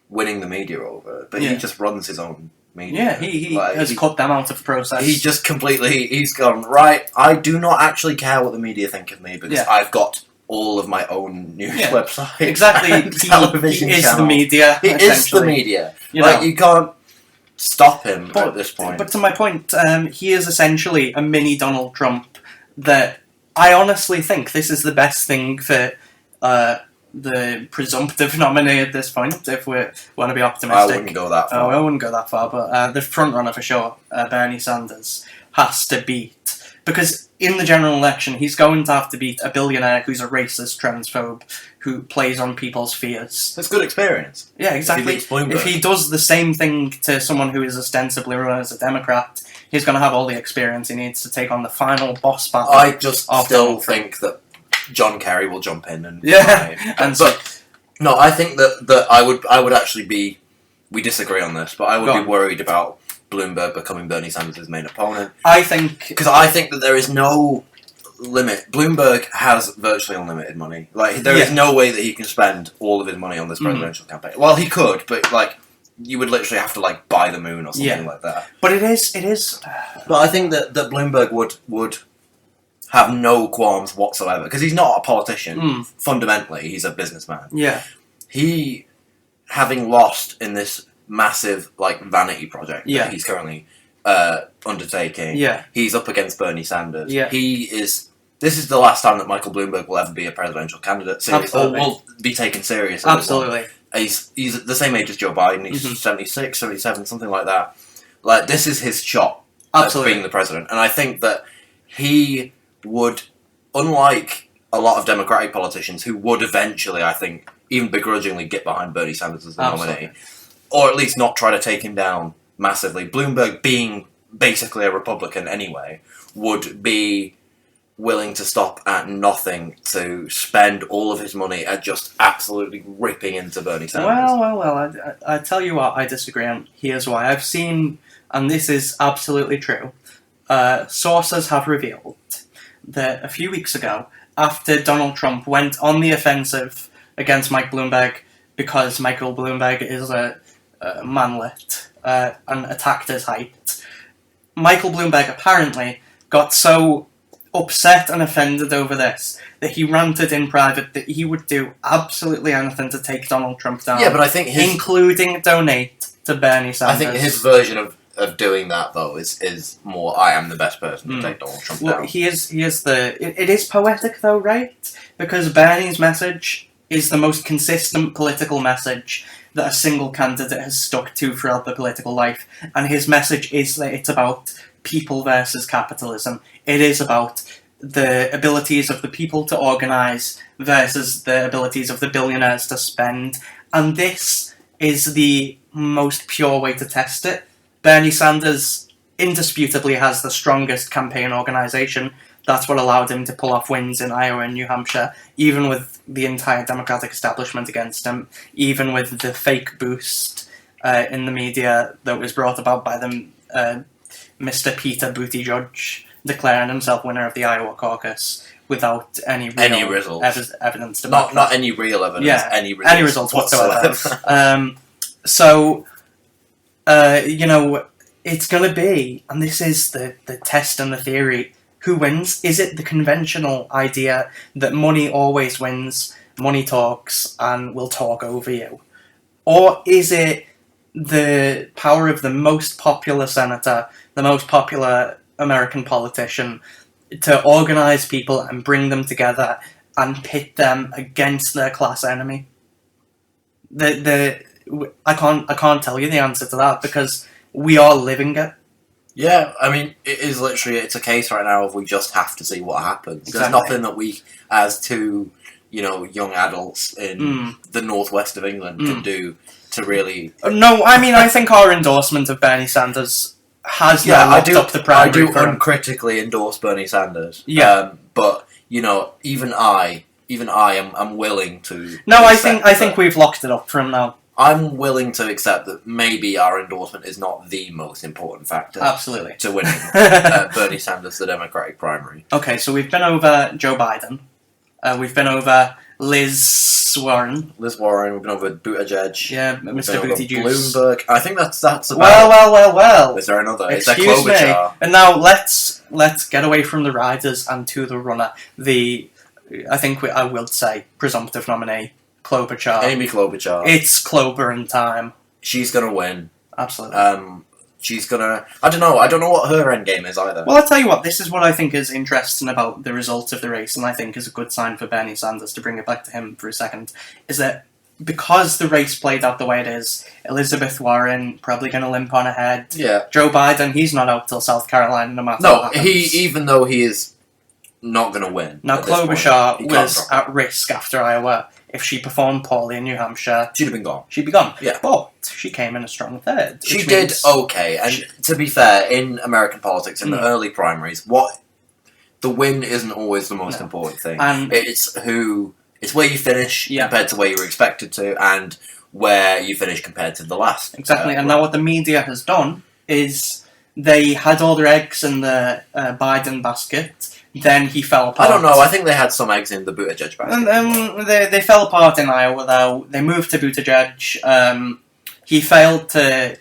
winning the media over, but he just runs his own media. Yeah, he has cut them out of the process. He just he's gone, right, I do not actually care what the media think of me, because I've got all of my own news websites. Exactly. Television he is channels. the media. He is the media. You can't stop him at this point. But to my point, he is essentially a mini Donald Trump that I honestly think this is the best thing for the presumptive nominee at this point, if we want to be optimistic. I wouldn't go that far. I wouldn't go that far, but the front runner for sure, Bernie Sanders, has to beat. Because in the general election, he's going to have to beat a billionaire who's a racist transphobe who plays on people's fears. That's good experience. Yeah, exactly. If he does the same thing to someone who is ostensibly run as a Democrat, he's going to have all the experience he needs to take on the final boss battle. I just still think that John Kerry will jump in and no, I think that I would actually be. We disagree on this, but I would be worried about Bloomberg becoming Bernie Sanders' main opponent. I think that there is no limit. Bloomberg has virtually unlimited money. Like, there is no way that he can spend all of his money on this presidential campaign. Well, he could, but like, you would literally have to like buy the moon or something like that. But it is. But I think that Bloomberg would have no qualms whatsoever, because he's not a politician. Fundamentally, he's a businessman. Yeah. He, having lost in this massive like vanity project that he's currently undertaking, he's up against Bernie Sanders. This is the last time that Michael Bloomberg will ever be a presidential candidate, or will be taken serious. Absolutely. He's the same age as Joe Biden. He's 76, 77, something like that. Like, this is his shot at being the president, and I think that he would, unlike a lot of Democratic politicians who would eventually, I think, even begrudgingly get behind Bernie Sanders as the nominee, or at least not try to take him down massively. Bloomberg, being basically a Republican anyway, would be willing to stop at nothing to spend all of his money at just absolutely ripping into Bernie Sanders. Well, I tell you what, I disagree, and here's why. I've seen, and this is absolutely true, sources have revealed that a few weeks ago, after Donald Trump went on the offensive against Mike Bloomberg because Michael Bloomberg is a manlet and attacked his height, Michael Bloomberg apparently got so upset and offended over this that he ranted in private that he would do absolutely anything to take Donald Trump down. Yeah, but I think including donate to Bernie Sanders. I think his version of doing that, though, is more, I am the best person to take Donald Trump down. It is poetic, though, right? Because Bernie's message is the most consistent political message that a single candidate has stuck to throughout the political life. And his message is that it's about people versus capitalism. It is about the abilities of the people to organise versus the abilities of the billionaires to spend. And this is the most pure way to test it. Bernie Sanders indisputably has the strongest campaign organisation. That's what allowed him to pull off wins in Iowa and New Hampshire, even with the entire Democratic establishment against him, even with the fake boost in the media that was brought about by them, Mr. Pete Buttigieg declaring himself winner of the Iowa caucus without any real evidence to back not any real evidence, any results whatsoever. It's going to be, and this is the test and the theory, who wins? Is it the conventional idea that money always wins, money talks, and will talk over you? Or is it the power of the most popular senator, the most popular American politician, to organise people and bring them together and pit them against their class enemy? I can't tell you the answer to that, because we are living it. Yeah, I mean, it's a case right now of we just have to see what happens. Exactly. There's nothing that we, as two, young adults in the northwest of England, can do to really... No, I mean, I think our endorsement of Bernie Sanders has now locked up the primary. I do uncritically endorse Bernie Sanders. Yeah. But, even I am willing to... No, I think we've locked it up for him now. I'm willing to accept that maybe our endorsement is not the most important factor Absolutely. to winning Bernie Sanders the Democratic primary. Okay, so we've been over Joe Biden. We've been over Liz Warren. We've been over Buttigieg. Yeah, Mr. Buttigieg. Bloomberg. I think that's about Well. Is there another? Excuse me. And now let's get away from the riders and to the runner. I will say presumptive nominee Klobuchar. Amy Klobuchar. It's Klobuchar time. She's gonna win. Absolutely. She's gonna. I don't know. I don't know what her end game is either. Well, I'll tell you what. This is what I think is interesting about the results of the race, and I think is a good sign for Bernie Sanders, to bring it back to him for a second, is that because the race played out the way it is, Elizabeth Warren probably going to limp on ahead. Yeah. Joe Biden, he's not out till South Carolina, no matter No, what happens. even though he is not going to win. Now, Klobuchar was at risk after Iowa. If she performed poorly in New Hampshire, she'd have been gone. She'd be gone. Yeah. But she came in a strong third. She did okay. And to be fair, in American politics, in the early primaries, the win isn't always the most important thing. And it's where you finish compared to where you were expected to, and where you finish compared to the last. Exactly. And now what the media has done is they had all their eggs in the Biden basket. Then he fell apart. I don't know. I think they had some eggs in the Buttigieg basket. And they fell apart in Iowa, though. They moved to Buttigieg. He failed to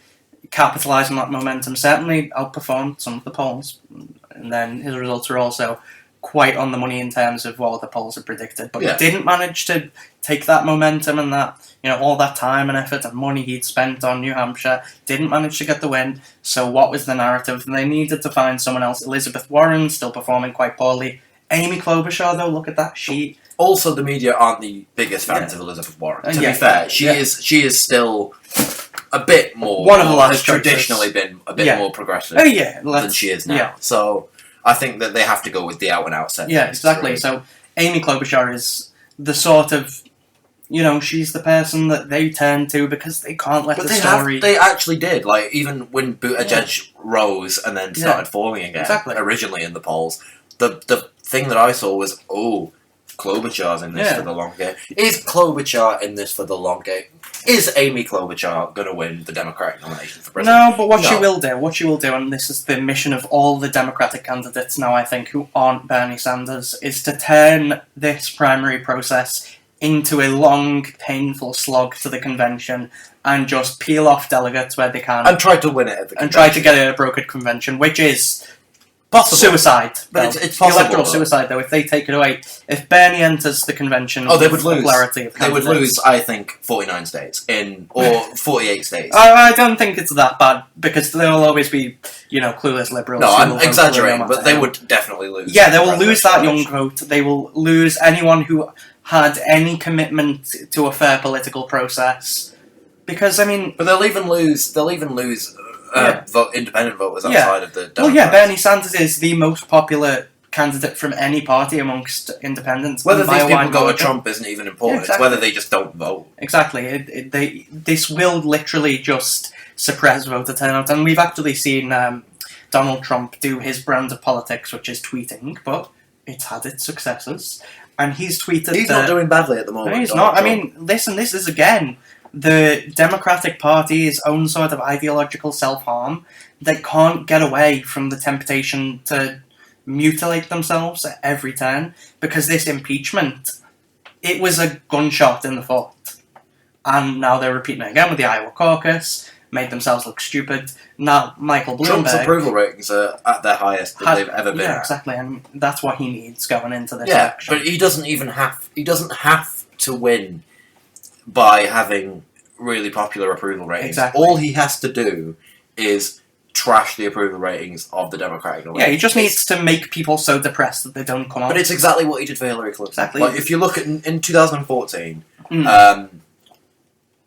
capitalise on that momentum. Certainly outperformed some of the polls. And then his results were also quite on the money in terms of what the polls had predicted. But he didn't manage to take that momentum and that, all that time and effort and money he'd spent on New Hampshire. Didn't manage to get the win. So what was the narrative? They needed to find someone else. Elizabeth Warren, still performing quite poorly. Amy Klobuchar, though, look at that. Also, the media aren't the biggest fans of Elizabeth Warren. To be fair, she is still a bit more. One of the last has traditionally been a bit more progressive than she is now. Yeah. So I think that they have to go with the out-and-out set. Yeah, exactly. So Amy Klobuchar is the sort of, she's the person that they turn to because they can't let the story... They actually did. Like, even when Buttigieg rose and then started falling again, originally in the polls, the thing that I saw was, Klobuchar's in this for the long game. Is Klobuchar in this for the long game? Is Amy Klobuchar going to win the Democratic nomination for president? No, but what she will do, and this is the mission of all the Democratic candidates now, I think, who aren't Bernie Sanders, is to turn this primary process into a long, painful slog to the convention and just peel off delegates where they can. And try to win it at the convention. And try to get it at a brokered convention, which is... possible. Suicide. But it's possible. Electoral suicide, though, if they take it away. If Bernie enters the convention... they would lose. They would lose, I think, 49 states. Or 48 states. I don't think it's that bad, because there will always be, clueless liberals. No, I'm exaggerating, but they would definitely lose. Yeah, they will lose that young vote. They will lose anyone who had any commitment to a fair political process. Because, But they'll even lose independent voters outside of the Democrats. Well, Bernie Sanders is the most popular candidate from any party amongst independents. Whether these people go to Trump isn't even important. Exactly. It's whether they just don't vote. Exactly. This will literally just suppress voter turnout. And we've actually seen Donald Trump do his brand of politics, which is tweeting, but it's had its successes. And he's tweeted... He's not doing badly at the moment. No, he's not. Listen, this is, again... the Democratic Party's own sort of ideological self-harm. They can't get away from the temptation to mutilate themselves at every turn, because this impeachment, it was a gunshot in the foot. And now they're repeating it again with the Iowa caucus, made themselves look stupid. Now, Michael Bloomberg... Trump's approval ratings are at their highest that they've ever been at. Exactly, and that's what he needs going into this election. But he doesn't have to win by having really popular approval ratings. Exactly. All he has to do is trash the approval ratings of the Democratic nominee. Yeah, he just needs to make people so depressed that they don't come out. But it's exactly what he did for Hillary Clinton. Exactly. Like, if you look at in 2014,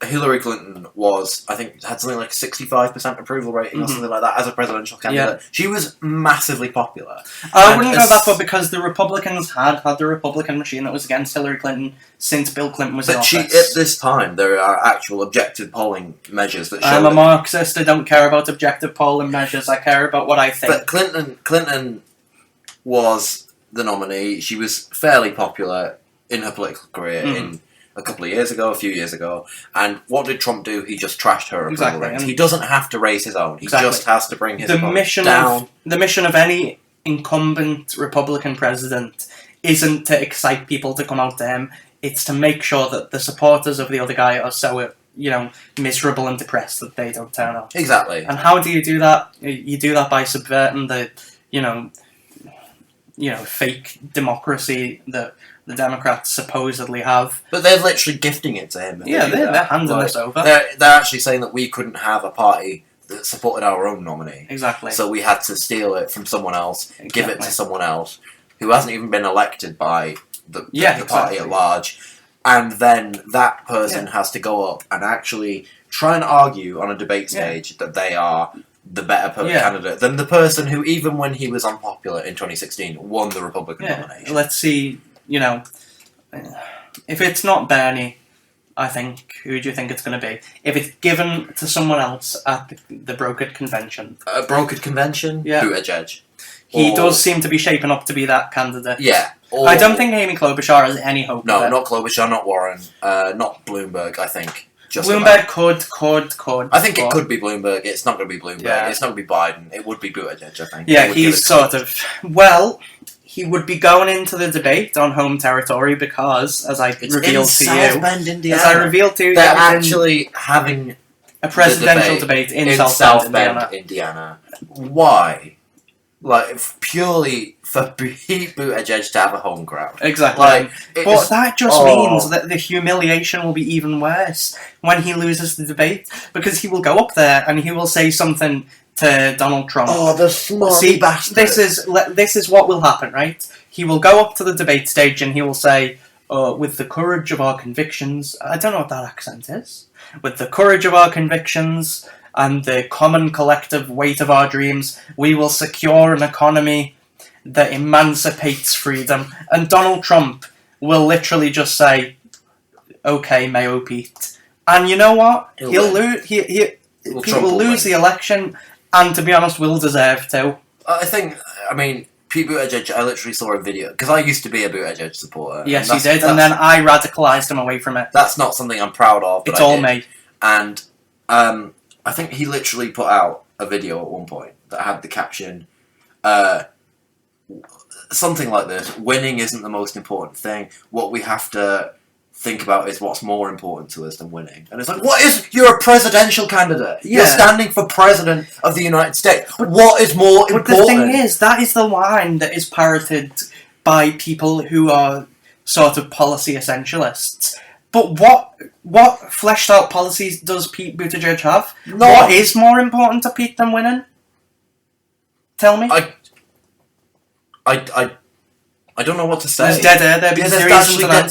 Hillary Clinton had something like 65% approval rating or something like that as a presidential candidate. Yeah. She was massively popular. I wouldn't go that far, because the Republicans had the Republican machine that was against Hillary Clinton since Bill Clinton was in office. At this time, there are actual objective polling measures that show... I'm a Marxist. I don't care about objective polling measures. I care about what I think. But Clinton was the nominee. She was fairly popular in her political career in a couple of years ago, a few years ago. And what did Trump do? He just trashed her approval Exactly. ratings. He doesn't have to raise his own. He just has to bring his down. The mission of any incumbent Republican president isn't to excite people to come out to him. It's to make sure that the supporters of the other guy are so, miserable and depressed that they don't turn out. Exactly. And how do you do that? You do that by subverting the, fake democracy that the Democrats supposedly have. But they're literally gifting it to him. Yeah, they're handing this over. They're actually saying that we couldn't have a party that supported our own nominee. Exactly. So we had to steal it from someone else, give it to someone else who hasn't even been elected by the party at large. And then that person has to go up and actually try and argue on a debate stage that they are the better candidate than the person who, even when he was unpopular in 2016, won the Republican nomination. Let's see, if it's not Bernie, I think, who do you think it's going to be? If it's given to someone else at the brokered convention. A brokered convention? Yeah. Buttigieg. He does seem to be shaping up to be that candidate. Yeah. I don't think Amy Klobuchar has any hope. No, not Klobuchar, not Warren, not Bloomberg, I think. Bloomberg could. I think it could be Bloomberg. It's not going to be Bloomberg. Yeah. It's not going to be Biden. It would be Buttigieg, I think. Yeah, he's sort of... Well, he would be going into the debate on home territory because, as I revealed to you... South Bend, Indiana. As I revealed to you... They're actually having a presidential debate in South Bend, Indiana. Why? Purely for Pete Buttigieg to have a home crowd. Exactly. But that just means that the humiliation will be even worse when he loses the debate, because he will go up there and he will say something to Donald Trump. Oh, the smarty bastard. This is what will happen, right? He will go up to the debate stage and he will say, with the courage of our convictions... I don't know what that accent is. With the courage of our convictions... and the common collective weight of our dreams, we will secure an economy that emancipates freedom. And Donald Trump will literally just say, "Okay, Mayo Pete." And you know what? He'll lose. Pete will lose the election, and to be honest, will deserve to. Pete Buttigieg, I literally saw a video, because I used to be a Buttigieg supporter. Yes, he did, and then I radicalised him away from it. That's not something I'm proud of. It's all me. And I think he literally put out a video at one point that had the caption, something like this: "Winning isn't the most important thing. What we have to think about is what's more important to us than winning." And it's like, you're a presidential candidate. You're standing for president of the United States. What is more important? But the thing is, that is the line that is parroted by people who are sort of policy essentialists. But what fleshed out policies does Pete Buttigieg have? No. What is more important to Pete than winning? Tell me. I don't know what to say. There's dead air there because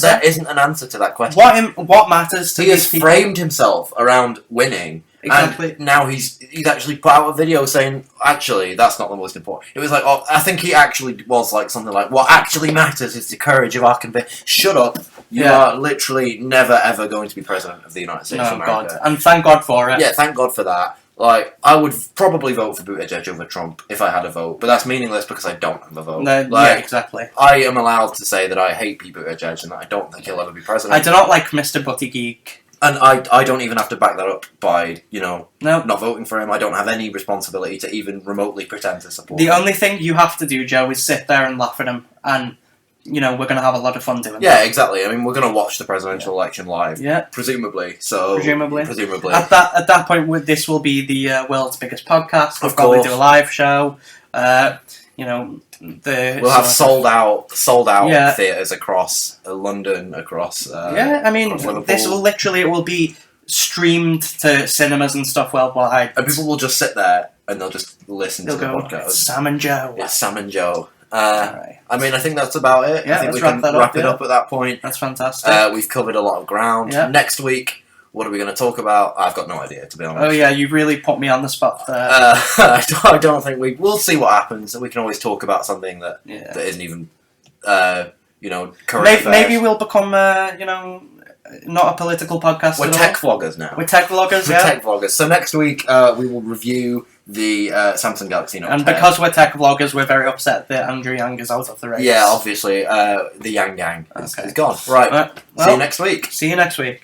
there isn't an answer to that question. What matters to these people? He has framed himself around winning. Exactly. And now he's actually put out a video saying, actually, that's not the most important. It was like, I think he actually was like something like, what actually matters is the courage of our conviction. Shut up. You are literally never, ever going to be president of the United States of America. God. And thank God for it. Yeah, thank God for that. I would probably vote for Buttigieg over Trump if I had a vote, but that's meaningless because I don't have a vote. Yeah, exactly. I am allowed to say that I hate Pete Buttigieg and that I don't think he'll ever be president. I do not like Mr. Buttigieg. And I don't even have to back that up by, not voting for him. I don't have any responsibility to even remotely pretend to support him. The only thing you have to do, Joe, is sit there and laugh at him, and, we're going to have a lot of fun doing that. Yeah, exactly. I mean, we're going to watch the presidential election live. Yeah. Presumably. Presumably. At that point, this will be the world's biggest podcast. We'll probably do a live show. We'll have sold out theatres across London, across this will literally, it will be streamed to cinemas and stuff worldwide, and people will just sit there and they'll just listen to the podcast. It's Sam and Joe. It's Sam and Joe. Right. I mean, I think that's about it. Yeah, I think we can wrap it up at that point. That's fantastic. We've covered a lot of ground. Yeah. Next week, what are we going to talk about? I've got no idea, to be honest. Oh yeah, you really put me on the spot there. I don't think we'll see what happens. We can always talk about something that isn't even, current affairs. Maybe we'll become, Not a political podcast. We're tech vloggers now. We're tech vloggers. We're Yeah. tech vloggers. So next week we will review the Samsung Galaxy Note 10. And because we're tech vloggers, we're very upset that Andrew Yang is out of the race. Yeah, obviously the Yang Gang is gone. Right. Well, See you next week. See you next week.